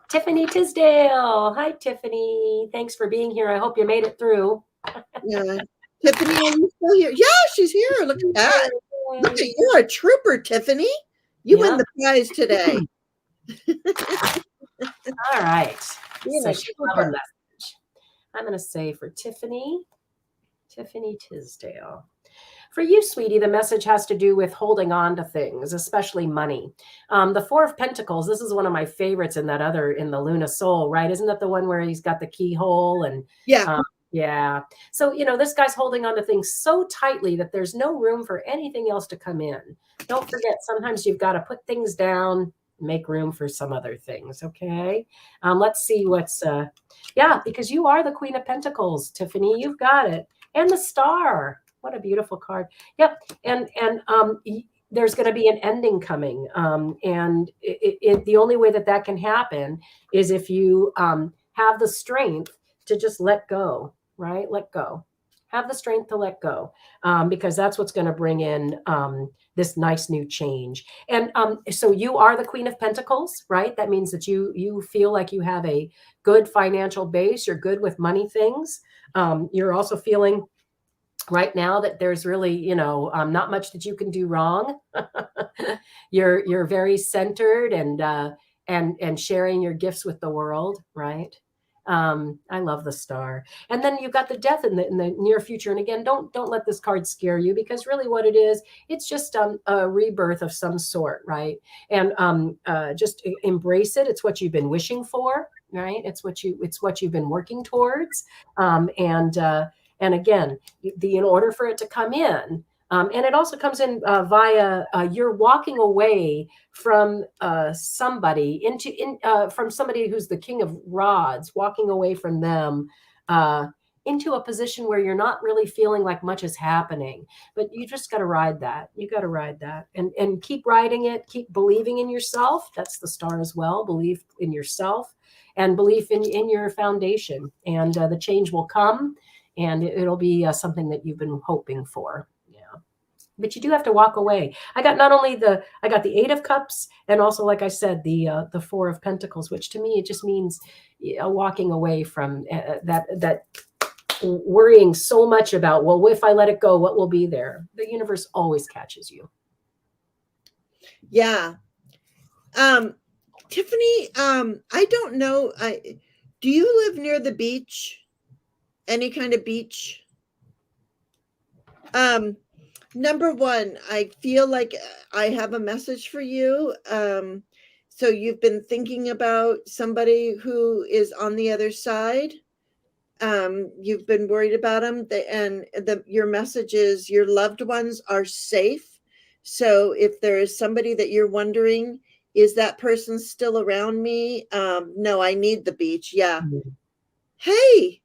Tiffany Tisdale. Hi, Tiffany. Thanks for being here. I hope you made it through. Yeah. Tiffany, are you still here? Yeah, she's here. Look at that. Look at, you're a trooper, Tiffany. You win the prize today. All right. Being So a she love a trooper. message. I'm going to say for Tiffany Tisdale. For you, sweetie, the message has to do with holding on to things, especially money. The Four of Pentacles, this is one of my favorites in the Luna Soul, right? Isn't that the one where he's got the keyhole? And Yeah. yeah. So, this guy's holding on to things so tightly that there's no room for anything else to come in. Don't forget, sometimes you've got to put things down, make room for some other things. Okay. Let's see what's, because you are the Queen of Pentacles, Tiffany. You've got it. And the Star. What a beautiful card. Yep. And there's going to be an ending coming. And the only way that can happen is if you have the strength to just let go, right? Let go. Have the strength to let go, because that's what's going to bring in this nice new change. And so you are the Queen of Pentacles, right? That means that you feel like you have a good financial base. You're good with money things. You're also feeling right now that there's really, not much that you can do wrong. You're very centered and sharing your gifts with the world, right? I love the Star. And then you've got the Death in the near future. And again, don't let this card scare you, because really what it is, it's just a rebirth of some sort, right? And just embrace it. It's what you've been wishing for, right? It's what you've been working towards. And again, in order for it to come in, and it also comes in via you're walking away from somebody from somebody who's the King of Rods, walking away from them into a position where you're not really feeling like much is happening, but you just got to ride that. You got to ride that and keep riding it. Keep believing in yourself. That's the Star as well. Believe in yourself and belief in your foundation, and the change will come. And it'll be something that you've been hoping for. Yeah. But you do have to walk away. I got the Eight of Cups, and also, like I said, the Four of Pentacles, which to me, it just means walking away from that worrying so much about, well, if I let it go, what will be there? The universe always catches you. Yeah. Tiffany, I don't know. Do you live near the beach? Any kind of beach? Number one, I feel like I have a message for you. So you've been thinking about somebody who is on the other side. You've been worried about them, and your message is your loved ones are safe. So if there is somebody that you're wondering, is that person still around me? No, I need the beach. Yeah. Mm. Hey.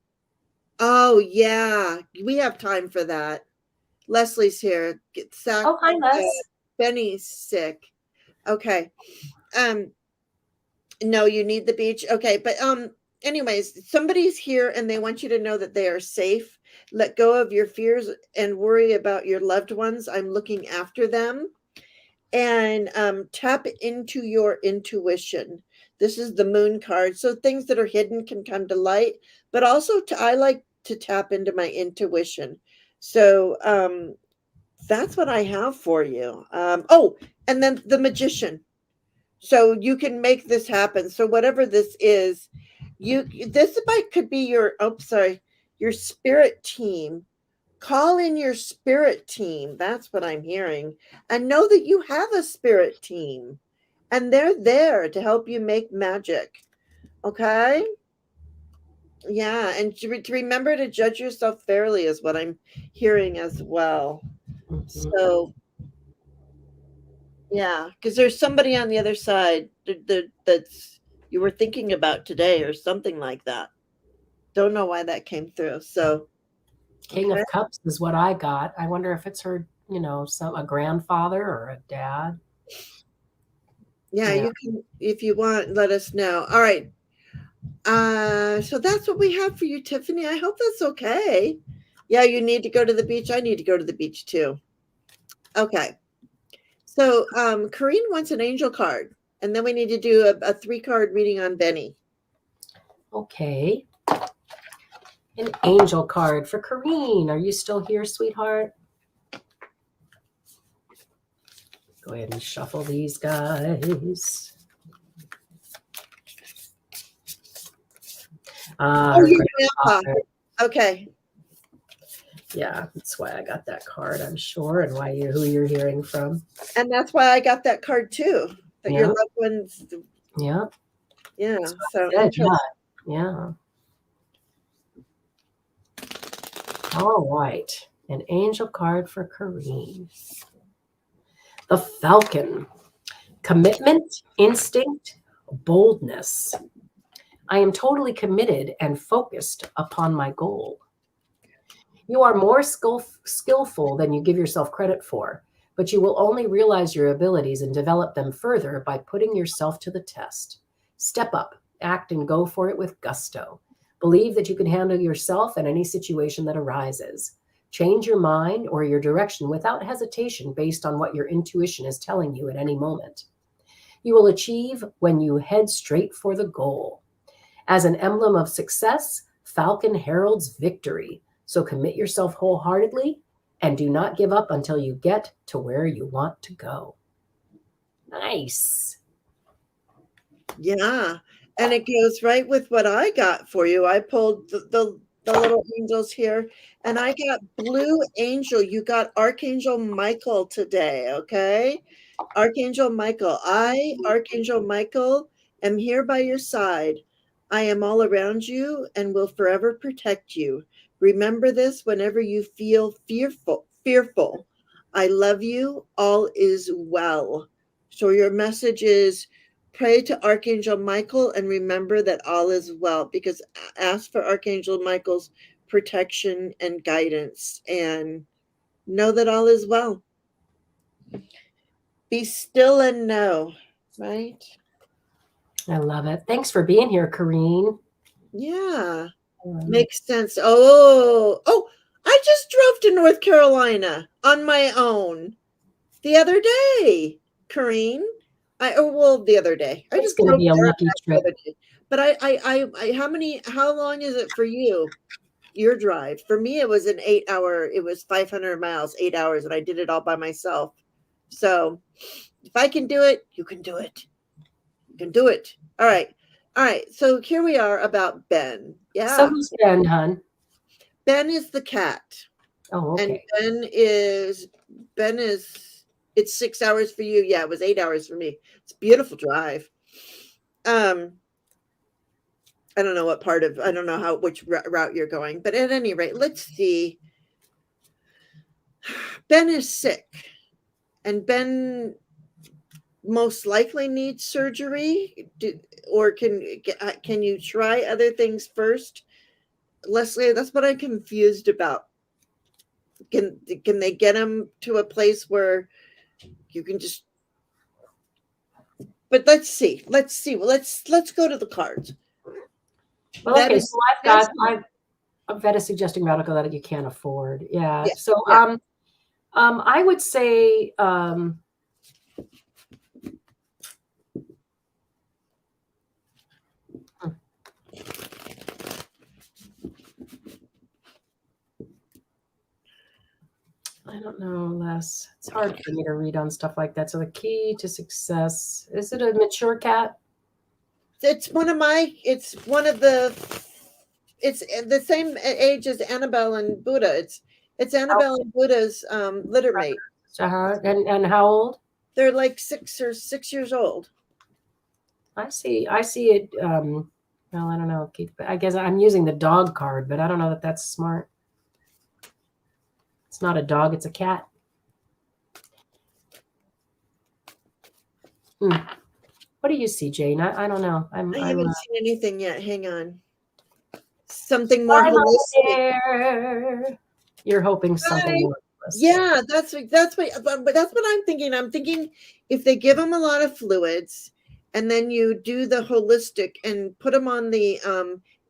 Oh yeah, we have time for that. Leslie's here. Get Zach. Oh, hi, Uh, Les. Benny's sick. Okay. Um, no, you need the beach. Okay, but anyways, somebody's here and they want you to know that they are safe. Let go of your fears and worry about your loved ones. I'm looking after them. And tap into your intuition. This is the moon card. So things that are hidden can come to light, but also I like to tap into my intuition. So that's what I have for you. Oh, and then the magician. So you can make this happen. So whatever this is, this might could be your spirit team. Call in your spirit team. That's what I'm hearing. And know that you have a spirit team and they're there to help you make magic. Okay? Yeah, and to remember to judge yourself fairly is what I'm hearing as well. Mhm. So yeah, because there's somebody on the other side that's you were thinking about today or something like that. Don't know why that came through. So, King okay. of Cups is what I got. I wonder if it's her, a grandfather or a dad. Yeah, Yeah. you can, if you want, let us know. All right. So that's what we have for you, Tiffany. I hope that's okay. Yeah, you need to go to the beach. I need to go to the beach too. Okay. So, Corrine wants an angel card, and then we need to do a 3-card reading on Benny. Okay. An angel card for Kareen. Are you still here, sweetheart? Go ahead and shuffle these guys. Oh, Her your grandpa. grandfather. Okay. Yeah, that's why I got that card, I'm sure, and who you're hearing from. And that's why I got that card too. That your Yeah. loved ones, Yeah. yeah. So Said, interesting. yeah. All right. An angel card for Kareen. The Falcon. Commitment, instinct, boldness. I am totally committed and focused upon my goal. You are more skillful than you give yourself credit for, but you will only realize your abilities and develop them further by putting yourself to the test. Step up, act, and go for it with gusto. Believe that you can handle yourself and any situation that arises. Change your mind or your direction without hesitation based on what your intuition is telling you at any moment. You will achieve when you head straight for the goal. As an emblem of success, Falcon heralds victory. So commit yourself wholeheartedly and do not give up until you get to where you want to go. Nice. Yeah. And it goes right with what I got for you. I pulled the little angels here and I got blue angel. You got Archangel Michael today. Okay. Archangel Michael, Archangel Michael, am here by your side. I am all around you and will forever protect you. Remember this whenever you feel fearful. I love you. All is well. So your message is pray to Archangel Michael and remember that all is well, because ask for Archangel Michael's protection and guidance and know that all is well. Be still and know, right? I love it. Thanks for being here, Kareen. Yeah, makes sense. Oh, I just drove to North Carolina on my own the other day, Corrine. The other day. I It's just going to drove be a there lucky back the trip. other day. But how long is it for you? Your drive. For me, it was it was 500 miles, 8 hours, and I did it all by myself. So if I can do it, you can do it. You can do it. All right. All right. So here we are about Ben. So Yeah. who's Ben, hon? Ben is the cat. Oh, And okay. Ben is it's 6 hours for you. Yeah, it was 8 hours for me. It's a beautiful drive. Um I don't know what part of, I don't know which route you're going, but at any rate, let's see. Ben is sick, and Ben most likely needs surgery. Or can you try other things first, Leslie? That's what I'm confused about. Can they get him to a place where you can just? But let's see. Let's go to the cards. Well, okay, so I've vet is suggesting medical that you can't afford. Yeah. Yes, So yeah. I would say I don't know, Les. It's hard for me to read on stuff like that. So the key to success, is it a mature cat? It's one of it's the same age as Annabelle and Buddha. It's Annabelle and Buddha's litter mate. Uh-huh. And how old? They're like 6 years old. I see it. Well, I don't know. I guess I'm using the dog card, but I don't know that that's smart. It's not a dog, it's a cat. What do you see, Jane? I don't know. I haven't seen anything yet. Hang on. Something more I'm holistic. there. You're hoping something more holistic. Yeah, that's what I'm thinking. I'm thinking if they give them a lot of fluids and then you do the holistic and put them on the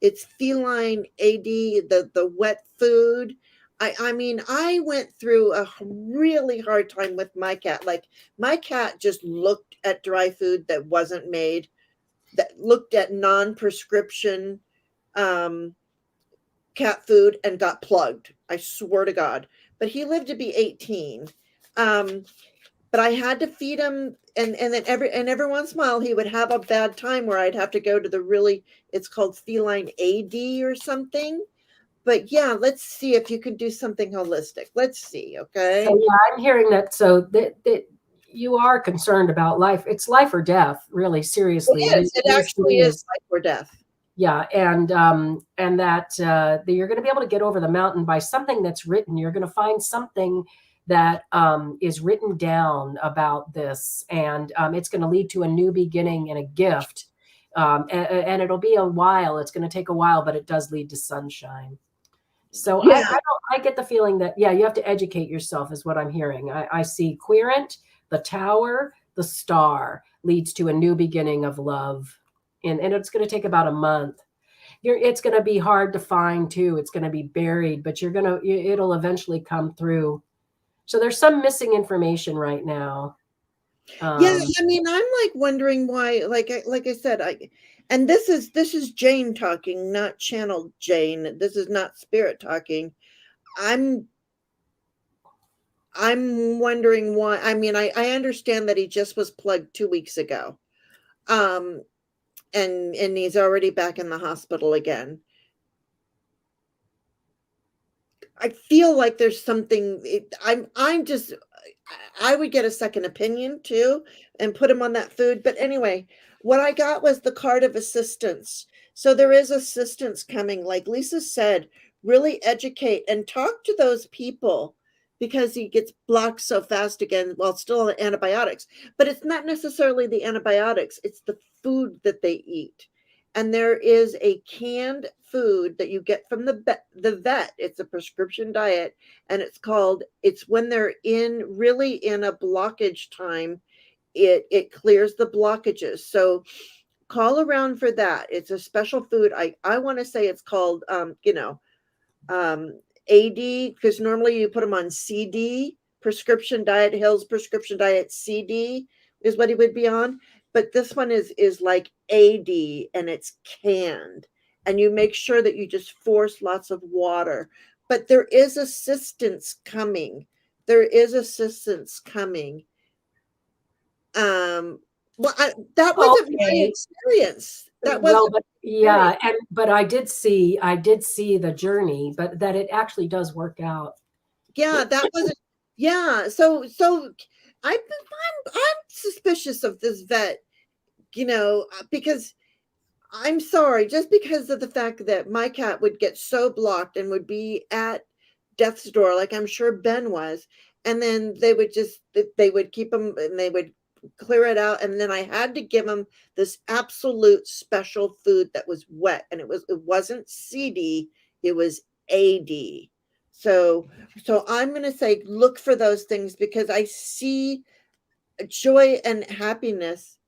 it's feline AD, the wet food. I mean, I went through a really hard time with my cat. Like, my cat just looked at dry food that wasn't made, that looked at non-prescription cat food and got plugged. I swear to God. But he lived to be 18. But I had to feed him, and then every once in a while he would have a bad time where I'd have to go to it's called feline AD or something. But yeah, let's see if you can do something holistic. Let's see, okay? So yeah, I'm hearing that. So that you are concerned about life. It's life or death, really, seriously. It actually is life or death. Yeah, and that you're going to be able to get over the mountain by something that's written. You're going to find something that is written down about this, and it's going to lead to a new beginning and a gift. And it'll be a while. It's going to take a while, but it does lead to sunshine. So yeah. I get the feeling that, yeah, you have to educate yourself is what I'm hearing. I see Querent, the Tower, the Star leads to a new beginning of love. And it's going to take about a month. It's going to be hard to find too. It's going to be buried, but it'll eventually come through. So there's some missing information right now. Yeah, I mean, I'm like wondering why, like I said, and this is Jane talking, not channeled Jane. This is not spirit talking. I'm wondering why. I mean, I understand that he just was plugged 2 weeks ago. And he's already back in the hospital again. I feel like there's something. I would get a second opinion too and put him on that food. But anyway, what I got was the card of assistance. So there is assistance coming. Like Lisa said, really educate and talk to those people, because he gets blocked so fast again while still on antibiotics. But it's not necessarily the antibiotics, it's the food that they eat. And there is a canned food that you get from the vet. It's a prescription diet, and it's when they're really in a blockage time, it clears the blockages. So call around for that. It's a special food. I want to say it's called AD, because normally you put them on CD, prescription diet. Hill's prescription diet CD is what he would be on. But this one is like AD, and it's canned. And you make sure that you just force lots of water. But there is assistance coming. That wasn't my experience. That wasn't. Yeah, but I did see the journey, but that it actually does work out. Yeah, that wasn't. Yeah, so I'm suspicious of this vet, because I'm sorry, just because of the fact that my cat would get so blocked and would be at death's door, like I'm sure Ben was, and then they would keep him and they would clear it out, and then I had to give him this absolute special food that was wet, and it wasn't CD, it was AD. So I'm gonna say look for those things because I see joy and happiness.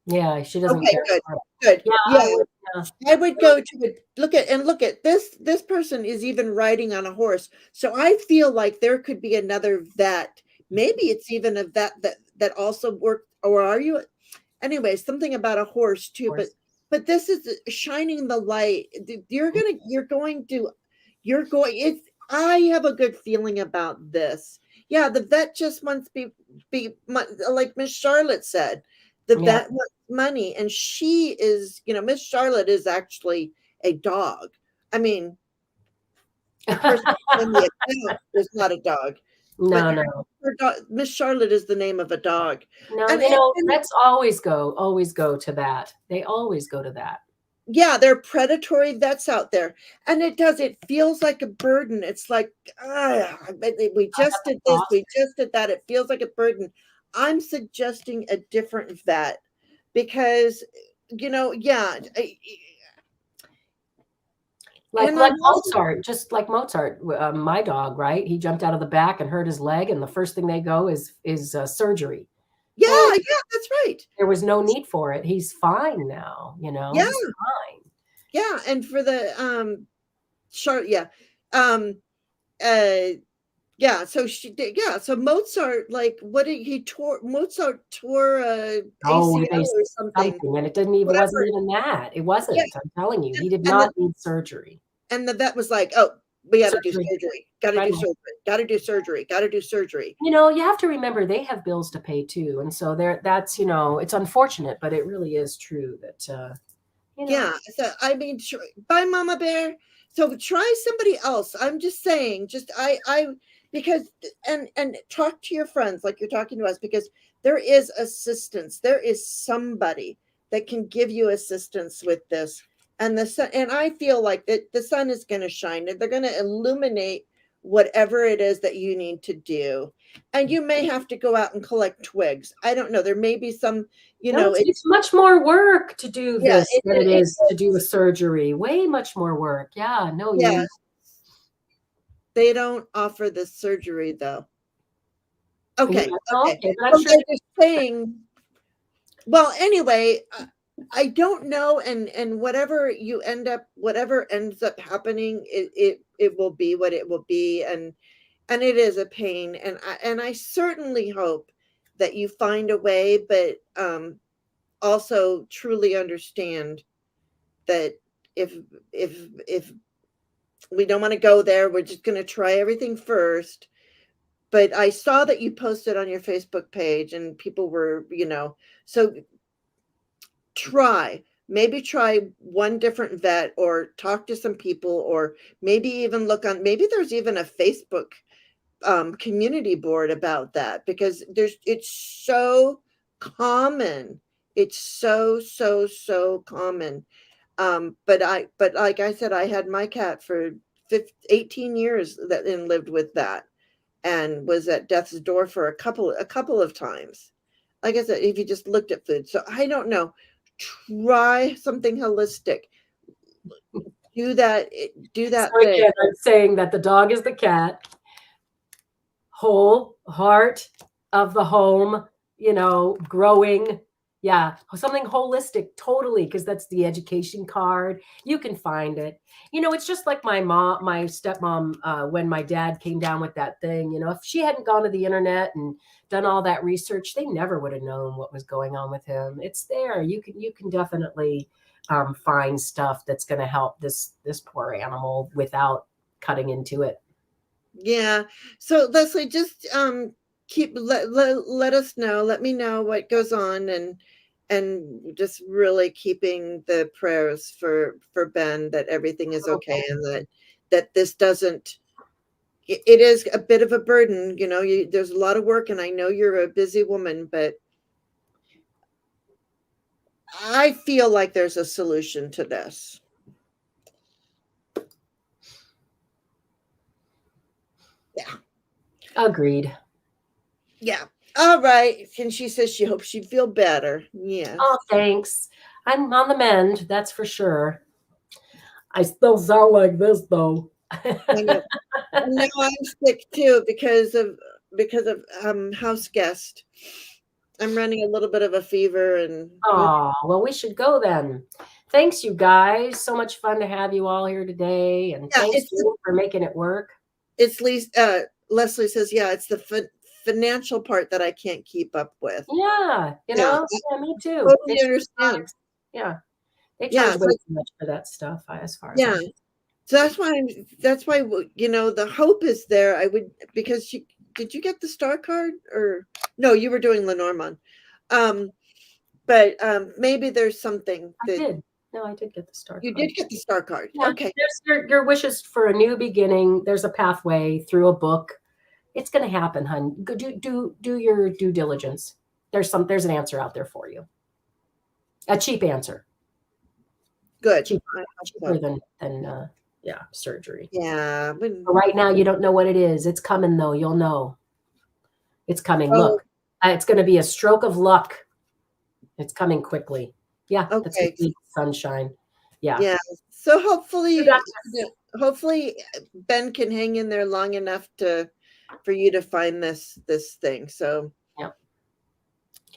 Yeah, she doesn't Okay, care good, for it. good. Yeah, Yeah, I would, yeah. I would go to it. Look at this person is even riding on a horse. So I feel like there could be another vet. Maybe it's even a vet that also worked, or are you anyway, something about a horse too, Of course. but this is shining the light. You're going it's I have a good feeling about this. Yeah, the vet just wants like Miss Charlotte said. The Yeah. vet wants money, and she is, Miss Charlotte is actually a dog. I mean, the person in the account is not a dog, but No, no. her dog, Miss Charlotte is the name of a dog. No, And, you know, and vets always go to that. They always go to that. yeah, there are predatory vets out there. And it feels like a burden. It's like, we just did this, Cost. we just did that. It feels like a burden. I'm suggesting a different vet because, yeah. Like And I'm also, Mozart, just like Mozart, my dog, right? He jumped out of the back and hurt his leg, and the first thing they go is surgery. yeah, Well, yeah, that's right. there was no need for it. He's fine now, Yeah, he's fine. yeah. And for the short, yeah. Um uh Yeah, so she did. Yeah, so Mozart, like, what did he tore? Mozart tore Oh, ACL they or something, something, and it didn't even wasn't whatever. even that. It Yeah, wasn't, I'm telling you, he did and not need surgery. the vet was like, "Oh, we got to do Surgery, surgery. Got to right do on. surgery. Got to do surgery. Got to do surgery." You have to remember they have bills to pay too, and so that's, it's unfortunate, but it really is true that, you know Yeah, so I mean, bye, Mama Bear. So try somebody else. I'm just saying, because and talk to your friends like you're talking to us because there is assistance. There is somebody that can give you assistance with this, and the sun. And I feel like that the sun is going to shine. They're going to illuminate whatever it is that you need to do, and you may have to go out and collect twigs. I don't know. There may be some, No, it, it's much more work to do yeah, this than it it is to do a surgery. Way much more work. Yeah, no, yeah. They don't offer this surgery though. yeah, Okay, no, okay. okay, but I'm Well, sure they're just saying. Well, anyway, I don't know, and whatever ends up happening, it will be what it will be, and it is a pain, and I certainly hope that you find a way, but also truly understand that if if we don't want to go there, we're just going to try everything first. But I saw that you posted on your Facebook page and people were, so maybe try one different vet or talk to some people or maybe even maybe there's even a Facebook community board about that because it's so common. It's so common. But like I said, I had my cat for 18 years and lived with that and was at death's door for a couple of times. Like I said, if you just looked at food. So I don't know. Try something holistic. Do that. Do so that thing. again, I'm saying that the dog is the cat, whole heart of the home, growing. Yeah, something holistic, totally, because that's the education card. You can find it. It's just like my stepmom, when my dad came down with that thing, if she hadn't gone to the internet and done all that research, they never would have known what was going on with him. It's there. You can definitely find stuff that's going to help this poor animal without cutting into it. Yeah. So Leslie, just let us know. Let me know what goes on and just really keeping the prayers for Ben that everything is okay and that this doesn't it is a bit of a burden, there's a lot of work and I know you're a busy woman, but I feel like there's a solution to this. Yeah. Agreed. Yeah. All right. And she says she hopes she'd feel better. Yes. Oh, thanks. I'm on the mend, that's for sure. I still sound like this though. I know. And now I'm sick too because of house guest. I'm running a little bit of a fever and Oh, well, we should go then. Thanks, you guys. So much fun to have you all here today. And yeah, thanks Jane, for making it work. it's Leslie says, yeah, it's the financial part that I can't keep up with. Yeah, you Yeah, know, yeah, me too. totally understand. Yeah, they Yeah, charge way too much for that stuff, as far as yeah. So that's why the hope is there. I would because did you get the star card or no? You were doing Lenormand, but maybe there's something I that did. No, I did get the star you card. did get the star card. Yeah, Okay, there's your wishes for a new beginning. There's a pathway through a book. It's going to happen, hun. Go do your due diligence. There's an answer out there for you. A cheap answer. good. Cheaper than surgery. Yeah. But right now, you don't know what it is. It's coming though. You'll know. It's coming. Oh. Look, it's going to be a stroke of luck. It's coming quickly. Yeah. Okay. That's sunshine. Yeah. Yeah. So hopefully Ben can hang in there long enough for you to find this thing. So yeah.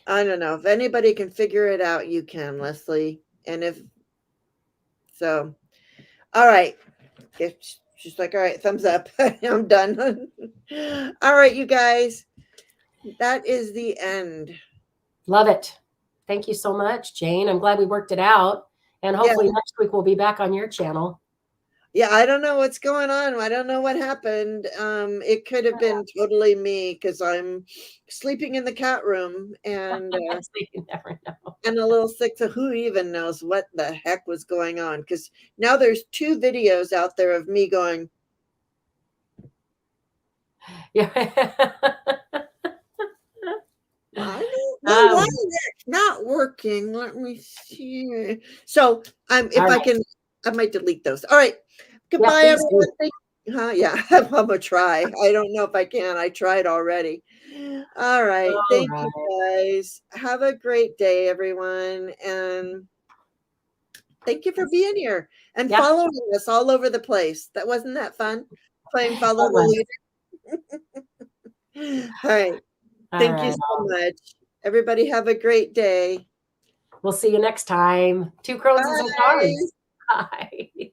I don't know if anybody can figure it out. You can, Leslie. And if so, all right. She's like, all right, thumbs up. I'm done. All right, you guys. That is the end. Love it. Thank you so much, Jane. I'm glad we worked it out. And hopefully next week we'll be back on your channel. Yeah, I don't know what's going on. I don't know what happened. It could have been totally me because I'm sleeping in the cat room and you never know. And a little sick. So who even knows what the heck was going on? Because now there's 2 videos out there of me going. Yeah. I don't know why it's not working. Let me see. So I might delete those. All right. Goodbye, everyone. Yeah, I'm gonna try. I don't know if I can. I tried already. All right. Thank you guys. Have a great day, everyone. And thank you for being here and following us all over the place. Wasn't that fun? Playing Follow the Leader. All right. Thank you so much. Everybody have a great day. We'll see you next time. 2 Crones and some Cards. Bye.